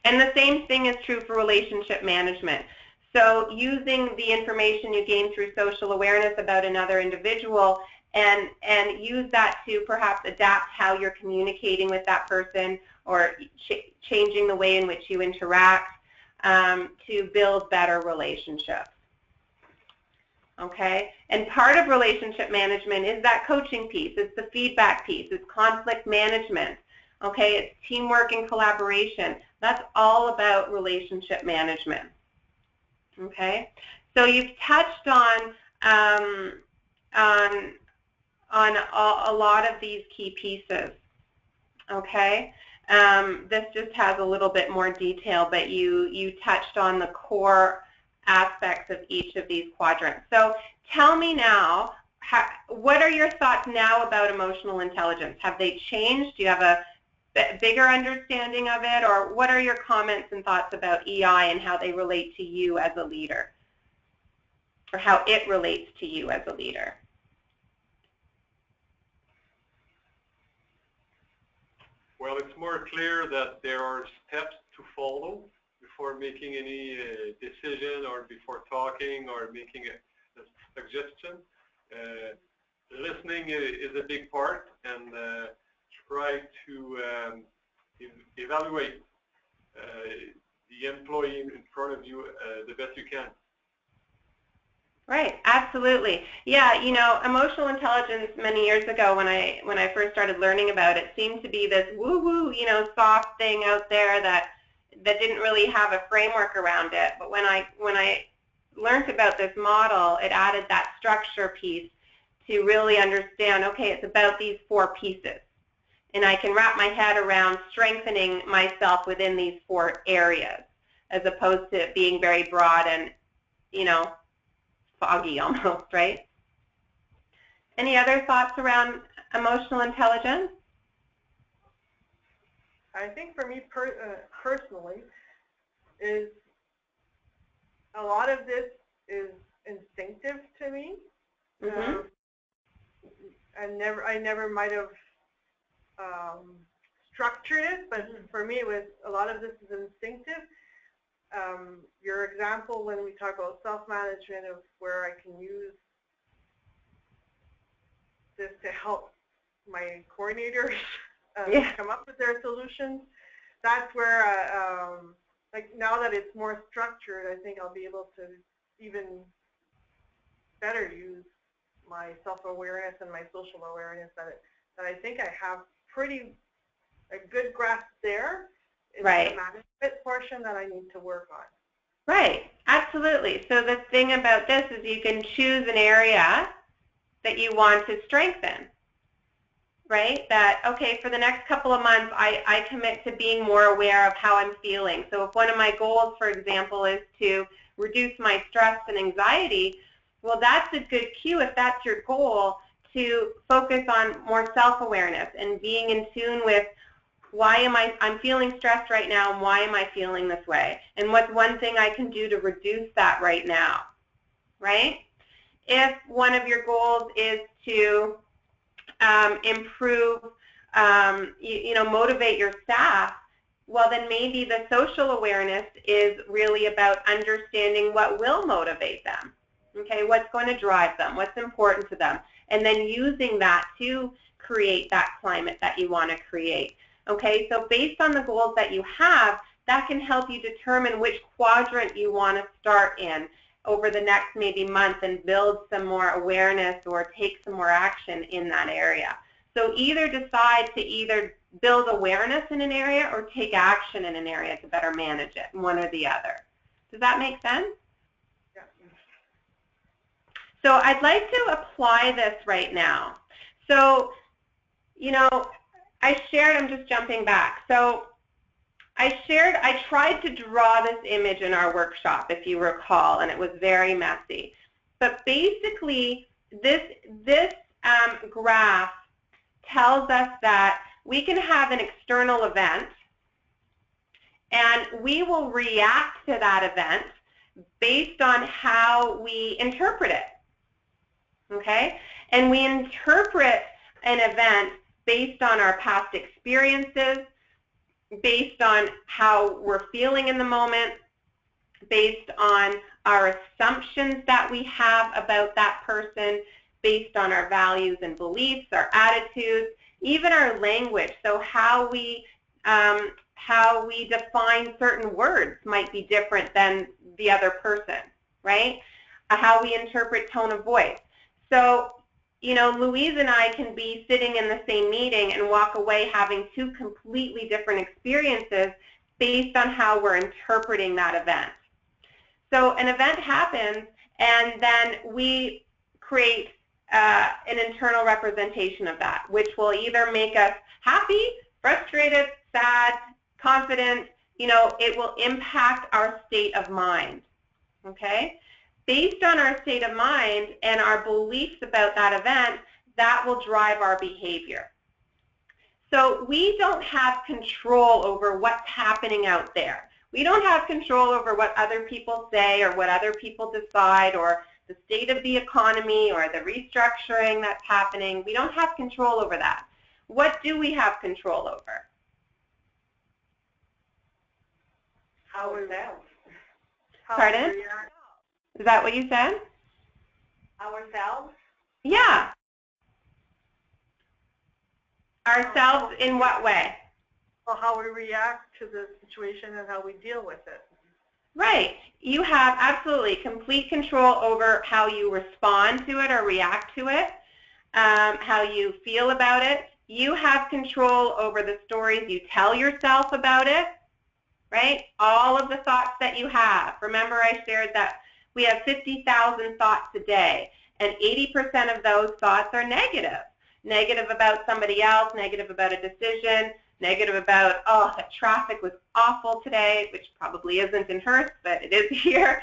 And the same thing is true for relationship management. So using the information you gain through social awareness about another individual and use that to perhaps adapt how you're communicating with that person, or changing the way in which you interact to build better relationships. Okay, and part of relationship management is that coaching piece, it's the feedback piece, it's conflict management, okay, it's teamwork and collaboration. That's all about relationship management. Okay, so you've touched on a lot of these key pieces. Okay, this just has a little bit more detail, but you touched on the core aspects of each of these quadrants. So tell me now, what are your thoughts now about emotional intelligence? Have they changed? Do you have a bigger understanding of it, or what are your comments and thoughts about EI and how they relate to you as a leader, or how it relates to you as a leader? Well, it's more clear that there are steps to follow before making any decision, or before talking or making a suggestion. Listening is a big part, and try to evaluate the employee in front of you the best you can. Right, absolutely. Yeah, emotional intelligence many years ago when I first started learning about it seemed to be this woo-woo, soft thing out there that didn't really have a framework around it. But when I learned about this model, it added that structure piece to really understand, okay, it's about these 4 pieces. And I can wrap my head around strengthening myself within these 4 areas, as opposed to it being very broad and, you know, foggy almost, right? Any other thoughts around emotional intelligence? I think for me personally, is a lot of this is instinctive to me. Mm-hmm. I never might have structured it, but for me, it was a lot of this is instinctive. Your example when we talk about self-management of where I can use this to help my coordinators come up with their solutions. That's where, like now that it's more structured, I think I'll be able to even better use my self-awareness and my social awareness that I think I have a good grasp there. It's right. the management portion that I need to work on. Right, absolutely. So the thing about this is you can choose an area that you want to strengthen, right? That, okay, for the next couple of months, I commit to being more aware of how I'm feeling. So if one of my goals, for example, is to reduce my stress and anxiety, well, that's a good cue if that's your goal to focus on more self-awareness and being in tune with why am I'm feeling stressed right now and why am I feeling this way? And what's one thing I can do to reduce that right now, right? If one of your goals is to improve, motivate your staff, well then maybe the social awareness is really about understanding what will motivate them, okay? What's going to drive them, what's important to them, and then using that to create that climate that you want to create. Okay, so based on the goals that you have, that can help you determine which quadrant you want to start in over the next maybe month and build some more awareness or take some more action in that area. So either decide to either build awareness in an area or take action in an area to better manage it, one or the other. Does that make sense? Yeah. So I'd like to apply this right now. So, I shared, I'm just jumping back. So I tried to draw this image in our workshop, if you recall, and it was very messy. But basically, this graph tells us that we can have an external event, and we will react to that event based on how we interpret it, okay? And we interpret an event based on our past experiences, based on how we're feeling in the moment, based on our assumptions that we have about that person, based on our values and beliefs, our attitudes, even our language. So how we define certain words might be different than the other person, right? How we interpret tone of voice. So, Louise and I can be sitting in the same meeting and walk away having 2 completely different experiences based on how we're interpreting that event. So an event happens, and then we create an internal representation of that, which will either make us happy, frustrated, sad, confident. It will impact our state of mind, okay? Based on our state of mind and our beliefs about that event, that will drive our behavior. So we don't have control over what's happening out there. We don't have control over what other people say or what other people decide or the state of the economy or the restructuring that's happening. We don't have control over that. What do we have control over? Ourselves. Pardon? Is that what you said? Ourselves? Yeah. Ourselves in what way? Well, how we react to the situation and how we deal with it. Right. You have absolutely complete control over how you respond to it or react to it, how you feel about it. You have control over the stories you tell yourself about it, right? All of the thoughts that you have. Remember I shared that We have 50,000 thoughts a day, and 80% of those thoughts are negative. Negative about somebody else, negative about a decision, negative about, oh, the traffic was awful today, which probably isn't in Hearst, but it is here.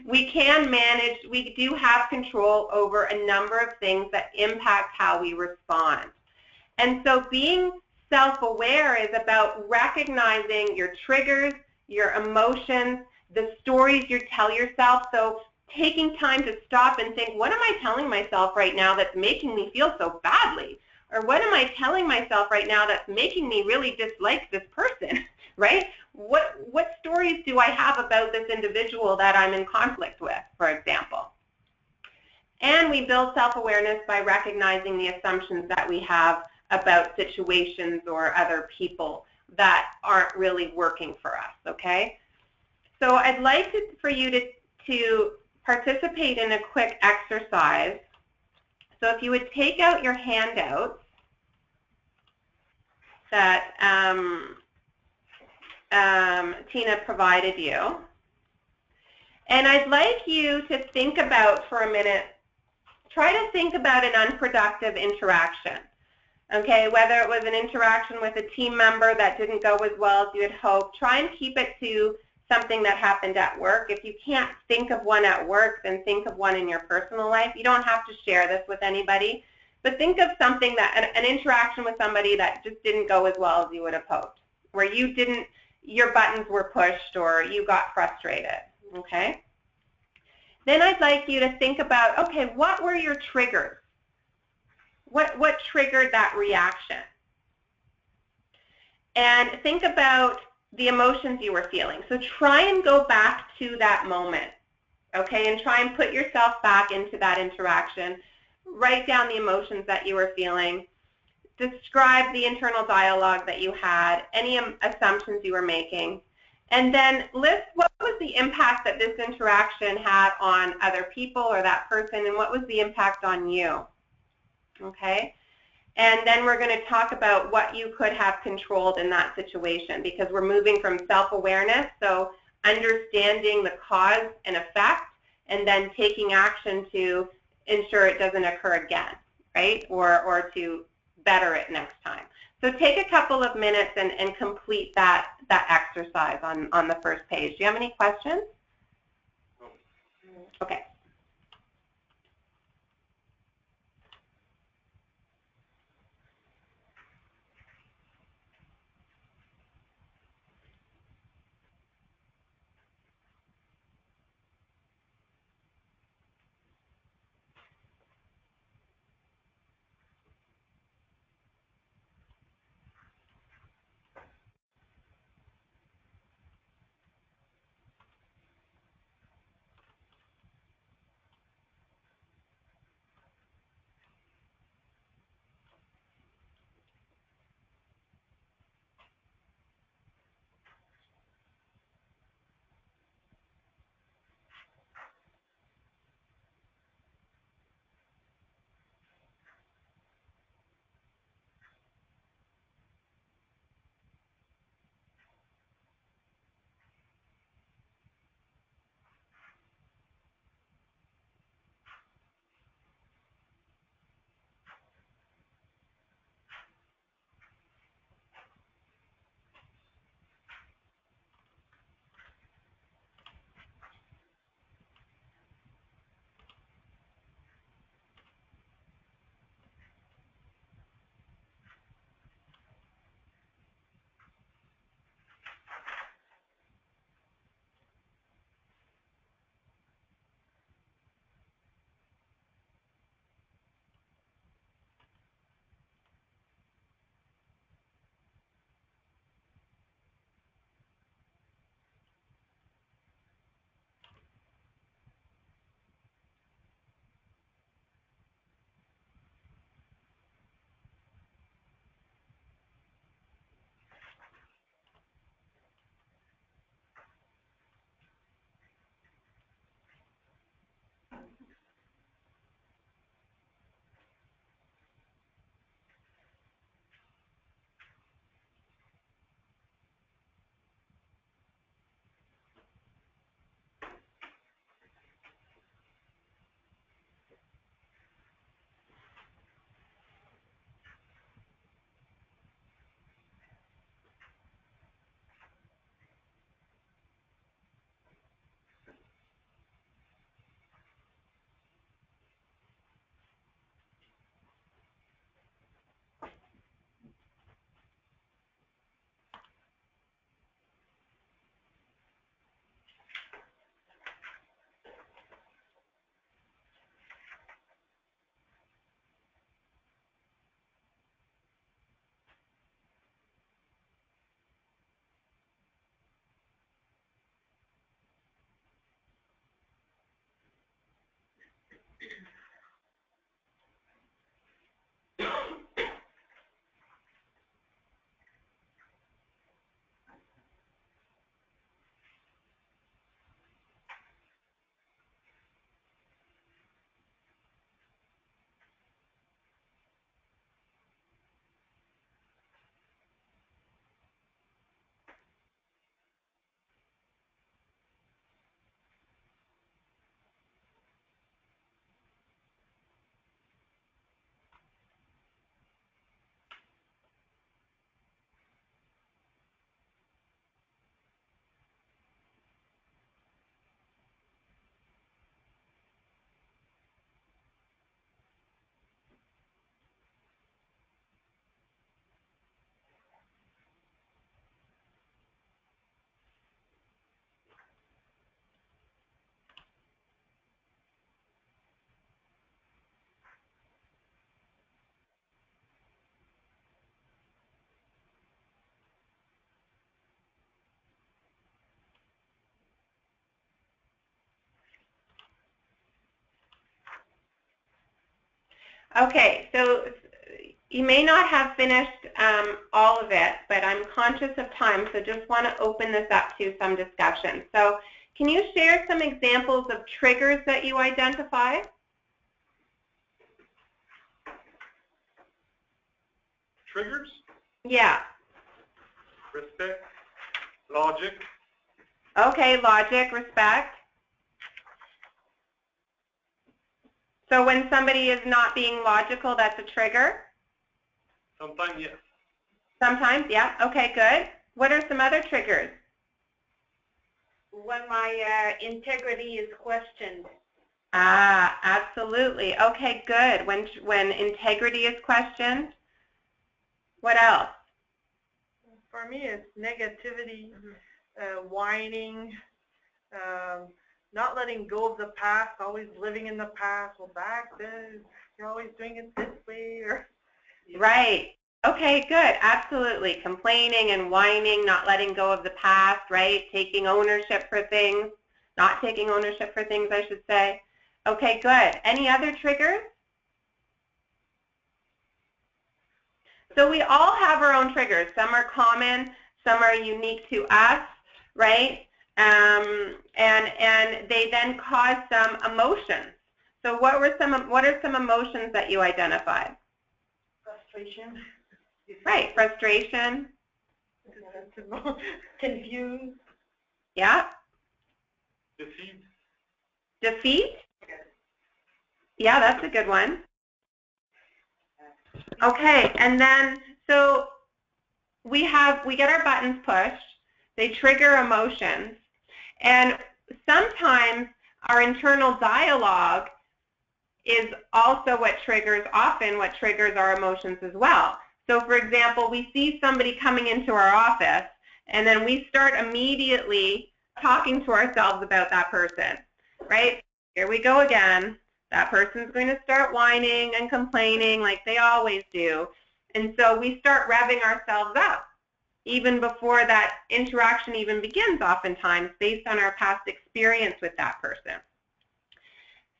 We can manage, we do have control over a number of things that impact how we respond. And so being self-aware is about recognizing your triggers, your emotions, the stories you tell yourself. So taking time to stop and think, what am I telling myself right now that's making me feel so badly? Or what am I telling myself right now that's making me really dislike this person, right? What stories do I have about this individual that I'm in conflict with, for example? And we build self-awareness by recognizing the assumptions that we have about situations or other people that aren't really working for us, okay? So I'd like for you to participate in a quick exercise. So if you would take out your handouts that Tina provided you, and I'd like you to think about for a minute, try to think about an unproductive interaction. Okay, whether it was an interaction with a team member that didn't go as well as you had hoped, try and keep it to something that happened at work. If you can't think of one at work, then think of one in your personal life. You don't have to share this with anybody, but think of something that, an interaction with somebody that just didn't go as well as you would have hoped, where you didn't, your buttons were pushed or you got frustrated, okay? Then I'd like you to think about, okay, what were your triggers? What triggered that reaction? And think about the emotions you were feeling. So try and go back to that moment, okay, and try and put yourself back into that interaction. Write down the emotions that you were feeling. Describe the internal dialogue that you had, any assumptions you were making, and then list what was the impact that this interaction had on other people or that person, and what was the impact on you. Okay, and then we're going to talk about what you could have controlled in that situation, because we're moving from self-awareness, so understanding the cause and effect, and then taking action to ensure it doesn't occur again, right, or to better it next time. So take a couple of minutes and complete that exercise on the first page. Do you have any questions? Okay. Okay, so you may not have finished all of it, but I'm conscious of time, so just want to open this up to some discussion. So can you share some examples of triggers that you identify? Triggers? Yeah. Respect, logic. Okay, logic, respect. So when somebody is not being logical, that's a trigger? Sometimes, yes. Sometimes, yeah. Okay, good. What are some other triggers? When my integrity is questioned. Ah, absolutely. Okay, good. When integrity is questioned. What else? For me, it's negativity, whining, not letting go of the past, always living in the past. Well, back then, you're always doing it this way. Or Right. Okay, good. Absolutely. Complaining and whining, not letting go of the past, right? Taking ownership for things, not taking ownership for things, I should say. Okay, good. Any other triggers? So we all have our own triggers. Some are common, some are unique to us, right? And they then cause some emotions. So what are some emotions that you identified? Frustration. Right, frustration. Confused. Yeah. Defeat. Defeat? Yeah, that's a good one. Okay, and then so we get our buttons pushed. They trigger emotions, and sometimes our internal dialogue is also often what triggers our emotions as well. So for example, we see somebody coming into our office, and then we start immediately talking to ourselves about that person, right? Here we go again. That person's going to start whining and complaining like they always do. And so we start revving ourselves up even before that interaction even begins oftentimes based on our past experience with that person.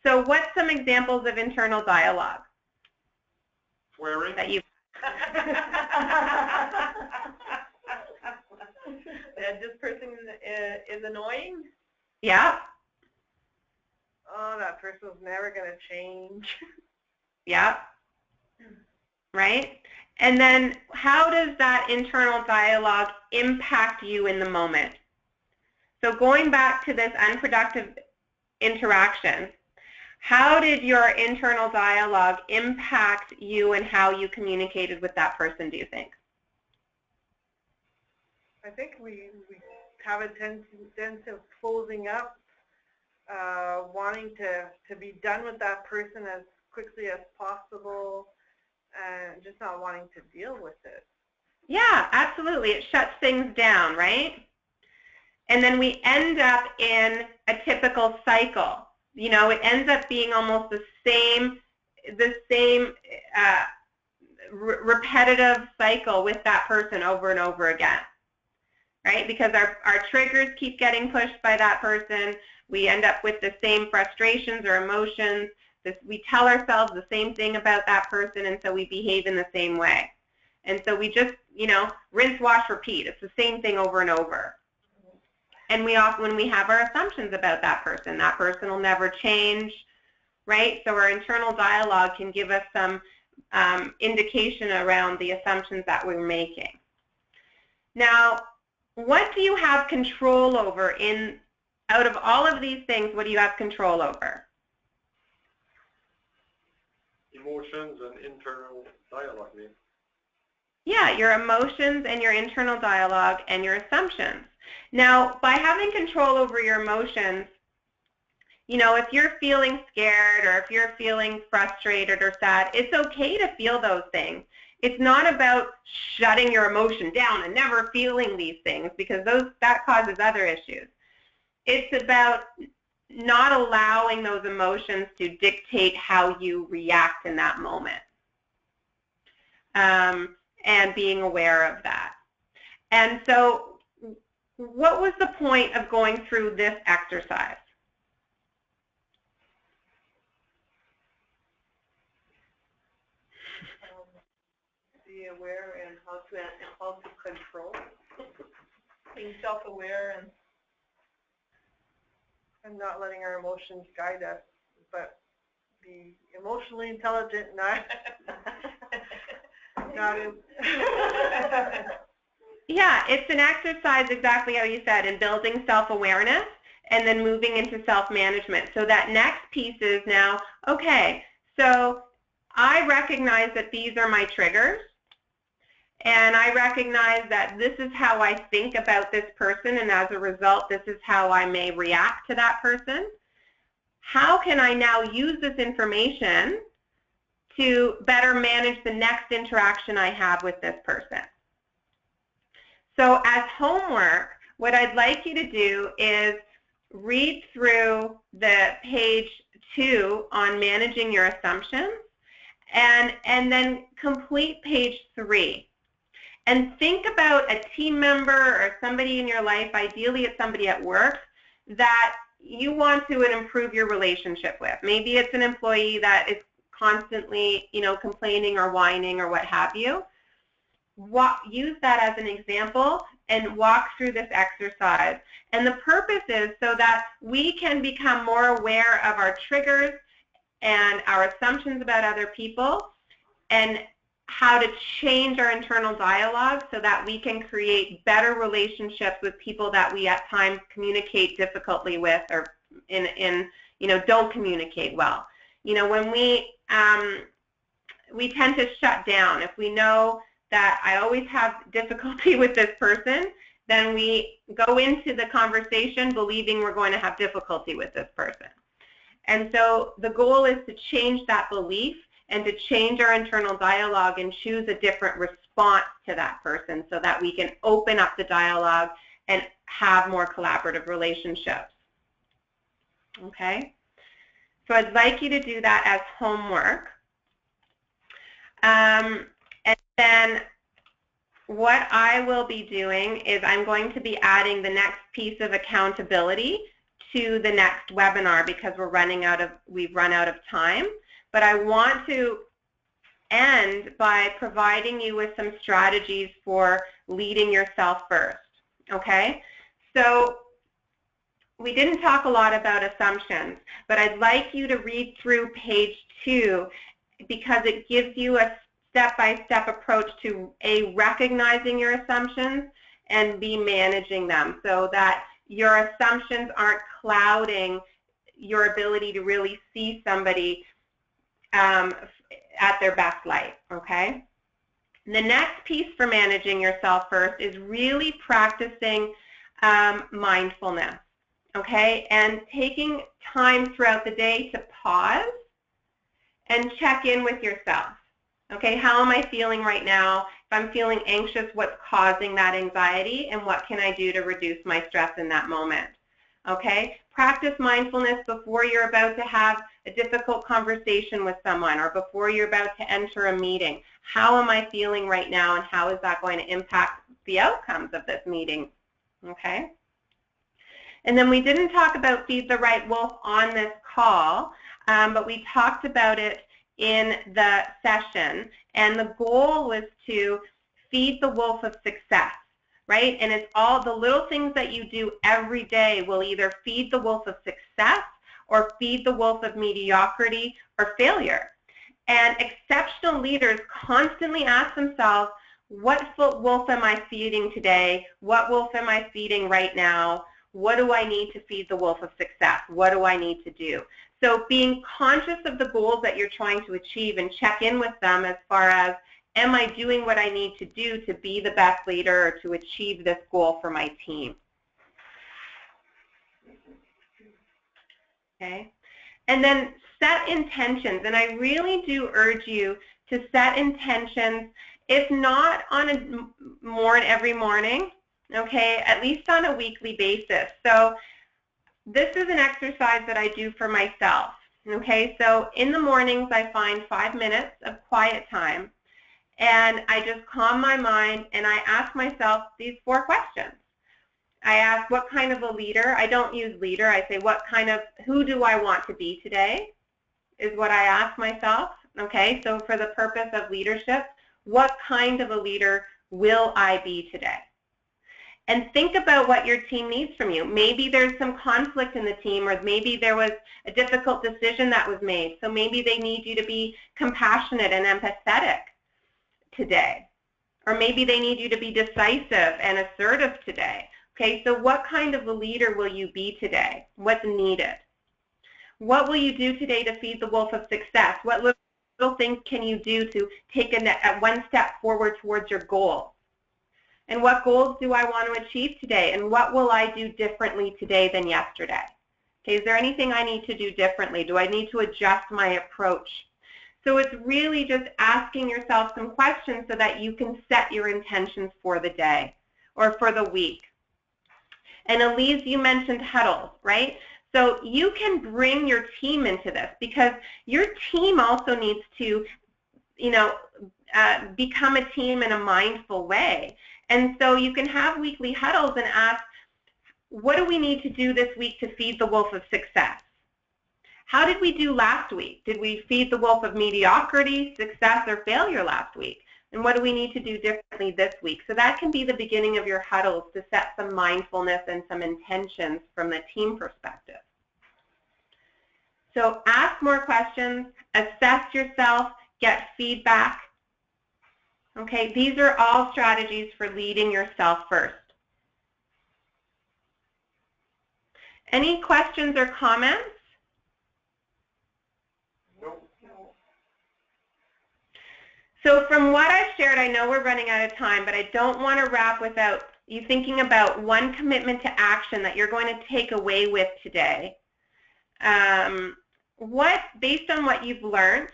So what's some examples of internal dialogue? Swearing. That you This person is annoying. Yeah. oh, that person's never going to change. Yeah. Right? And then how does that internal dialogue impact you in the moment? So going back to this unproductive interaction, how did your internal dialogue impact you and how you communicated with that person, do you think? I think we have a tendency of closing up, wanting to be done with that person as quickly as possible, and just not wanting to deal with it. Yeah, absolutely. It shuts things down, right? And then we end up in a typical cycle. You know, it ends up being almost the same repetitive cycle with that person over and over again, right? Because our triggers keep getting pushed by that person. We end up with the same frustrations or emotions. We tell ourselves the same thing about that person, and so we behave in the same way. And so we just, you know, rinse, wash, repeat. It's the same thing over and over. And when we have our assumptions about that person will never change, right? So our internal dialogue can give us some indication around the assumptions that we're making. Now, what do you have control over out of all of these things, what do you have control over? Emotions and internal dialogue, maybe. Yeah, your emotions and your internal dialogue and your assumptions. Now, by having control over your emotions, you know, if you're feeling scared or if you're feeling frustrated or sad, it's okay to feel those things. It's not about shutting your emotion down and never feeling these things, because that causes other issues. It's about not allowing those emotions to dictate how you react in that moment, and being aware of that. And so what was the point of going through this exercise? aware and how to control. Being self-aware And not letting our emotions guide us, but be emotionally intelligent, not Yeah, it's an exercise, exactly how you said, in building self-awareness and then moving into self-management. So that next piece is now, okay, so I recognize that these are my triggers, and I recognize that this is how I think about this person, and as a result, this is how I may react to that person. How can I now use this information to better manage the next interaction I have with this person? So as homework, what I'd like you to do is read through the page 2 on managing your assumptions, and then complete page 3. And think about a team member or somebody in your life, ideally it's somebody at work, that you want to improve your relationship with. Maybe it's an employee that is constantly, complaining or whining or what have you. Use that as an example and walk through this exercise. And the purpose is so that we can become more aware of our triggers and our assumptions about other people, and how to change our internal dialogue so that we can create better relationships with people that we at times communicate difficultly with, or don't communicate well. When we tend to shut down. If we know that I always have difficulty with this person, then we go into the conversation believing we're going to have difficulty with this person. And so the goal is to change that belief and to change our internal dialogue and choose a different response to that person so that we can open up the dialogue and have more collaborative relationships. Okay? So I'd like you to do that as homework. And then what I will be doing is I'm going to be adding the next piece of accountability to the next webinar because we've run out of time. But I want to end by providing you with some strategies for leading yourself first. Okay? So we didn't talk a lot about assumptions, but I'd like you to read through page 2 because it gives you a step-by-step approach to A, recognizing your assumptions, and B, managing them so that your assumptions aren't clouding your ability to really see somebody at their best light, okay? The next piece for managing yourself first is really practicing mindfulness, okay? And taking time throughout the day to pause and check in with yourself. Okay, how am I feeling right now? If I'm feeling anxious, what's causing that anxiety, and what can I do to reduce my stress in that moment? Okay, practice mindfulness before you're about to have a difficult conversation with someone or before you're about to enter a meeting. How am I feeling right now, and how is that going to impact the outcomes of this meeting? Okay, and then we didn't talk about Feed the Right Wolf on this call, but we talked about it in the session, and the goal was to feed the wolf of success, right? And it's all the little things that you do every day will either feed the wolf of success or feed the wolf of mediocrity or failure. And exceptional leaders constantly ask themselves, what wolf am I feeding today? What wolf am I feeding right now? What do I need to feed the wolf of success? What do I need to do? So being conscious of the goals that you're trying to achieve and check in with them as far as, am I doing what I need to do to be the best leader or to achieve this goal for my team? Okay. And then set intentions. And I really do urge you to set intentions, if not on every morning, okay, at least on a weekly basis. So this is an exercise that I do for myself, okay? So in the mornings, I find 5 minutes of quiet time, and I just calm my mind, and I ask myself these 4 questions. I ask, what kind of a leader? I don't use leader. I say, who do I want to be today is what I ask myself, okay? So for the purpose of leadership, what kind of a leader will I be today? And think about what your team needs from you. Maybe there's some conflict in the team, or maybe there was a difficult decision that was made. So maybe they need you to be compassionate and empathetic today. Or maybe they need you to be decisive and assertive today. Okay, so what kind of a leader will you be today? What's needed? What will you do today to feed the wolf of success? What little things can you do to take one step forward towards your goal? And what goals do I want to achieve today? And what will I do differently today than yesterday? Okay, is there anything I need to do differently? Do I need to adjust my approach? So it's really just asking yourself some questions so that you can set your intentions for the day or for the week. And Elise, you mentioned huddles, right? So you can bring your team into this, because your team also needs to, become a team in a mindful way. And so you can have weekly huddles and ask, what do we need to do this week to feed the wolf of success? How did we do last week? Did we feed the wolf of mediocrity, success, or failure last week? And what do we need to do differently this week? So that can be the beginning of your huddles to set some mindfulness and some intentions from the team perspective. So ask more questions, assess yourself, get feedback. Okay, these are all strategies for leading yourself first. Any questions or comments? So from what I've shared, I know we're running out of time, but I don't want to wrap without you thinking about one commitment to action that you're going to take away with today. Based on what you've learned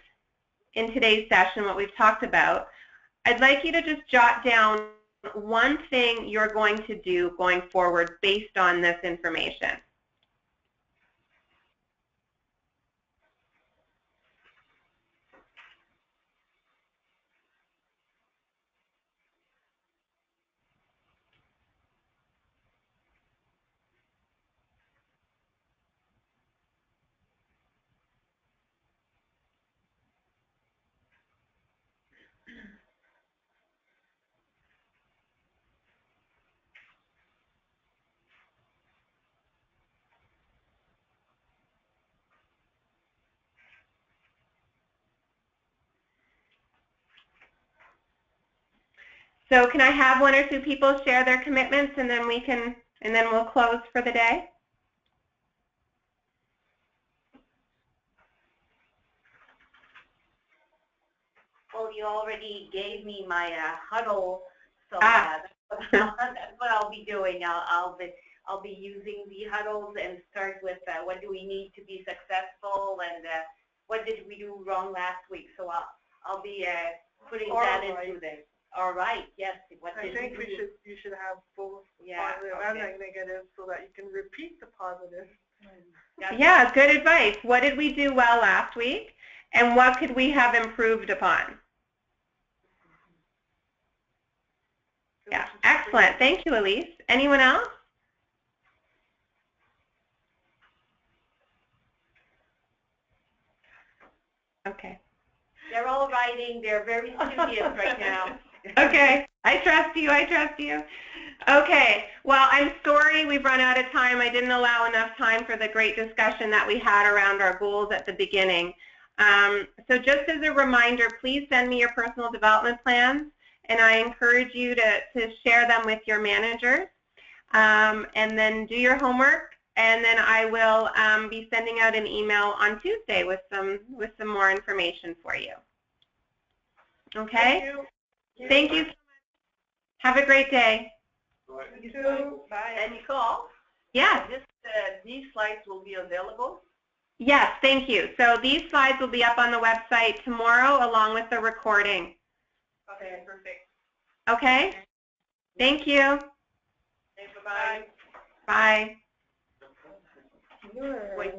in today's session, what we've talked about, I'd like you to just jot down one thing you're going to do going forward based on this information. So can I have one or two people share their commitments, and then we'll close for the day? Well, you already gave me my huddle, so that's what I'll be doing. I'll be using the huddles and start with what do we need to be successful, and what did we do wrong last week. So I'll be putting that into this. All right. Yes. I think you should have both positive and negative, so that you can repeat the positive. Yeah, good advice. What did we do well last week, and what could we have improved upon? Yeah, excellent. Thank you, Elise. Anyone else? Okay. They're all writing. They're very studious right now. Okay, I trust you, I trust you. Okay, well, I'm sorry we've run out of time. I didn't allow enough time for the great discussion that we had around our goals at the beginning. So just as a reminder, please send me your personal development plans, and I encourage you to share them with your managers. And then do your homework, and then I will be sending out an email on Tuesday with some more information for you. Okay? Thank you. Thank you so much. Have a great day. You too. Bye. And Nicole? Yes. These slides will be available? Yes, thank you. So these slides will be up on the website tomorrow along with the recording. Okay, perfect. Okay? Thank you. Okay, bye-bye. Bye. Wait,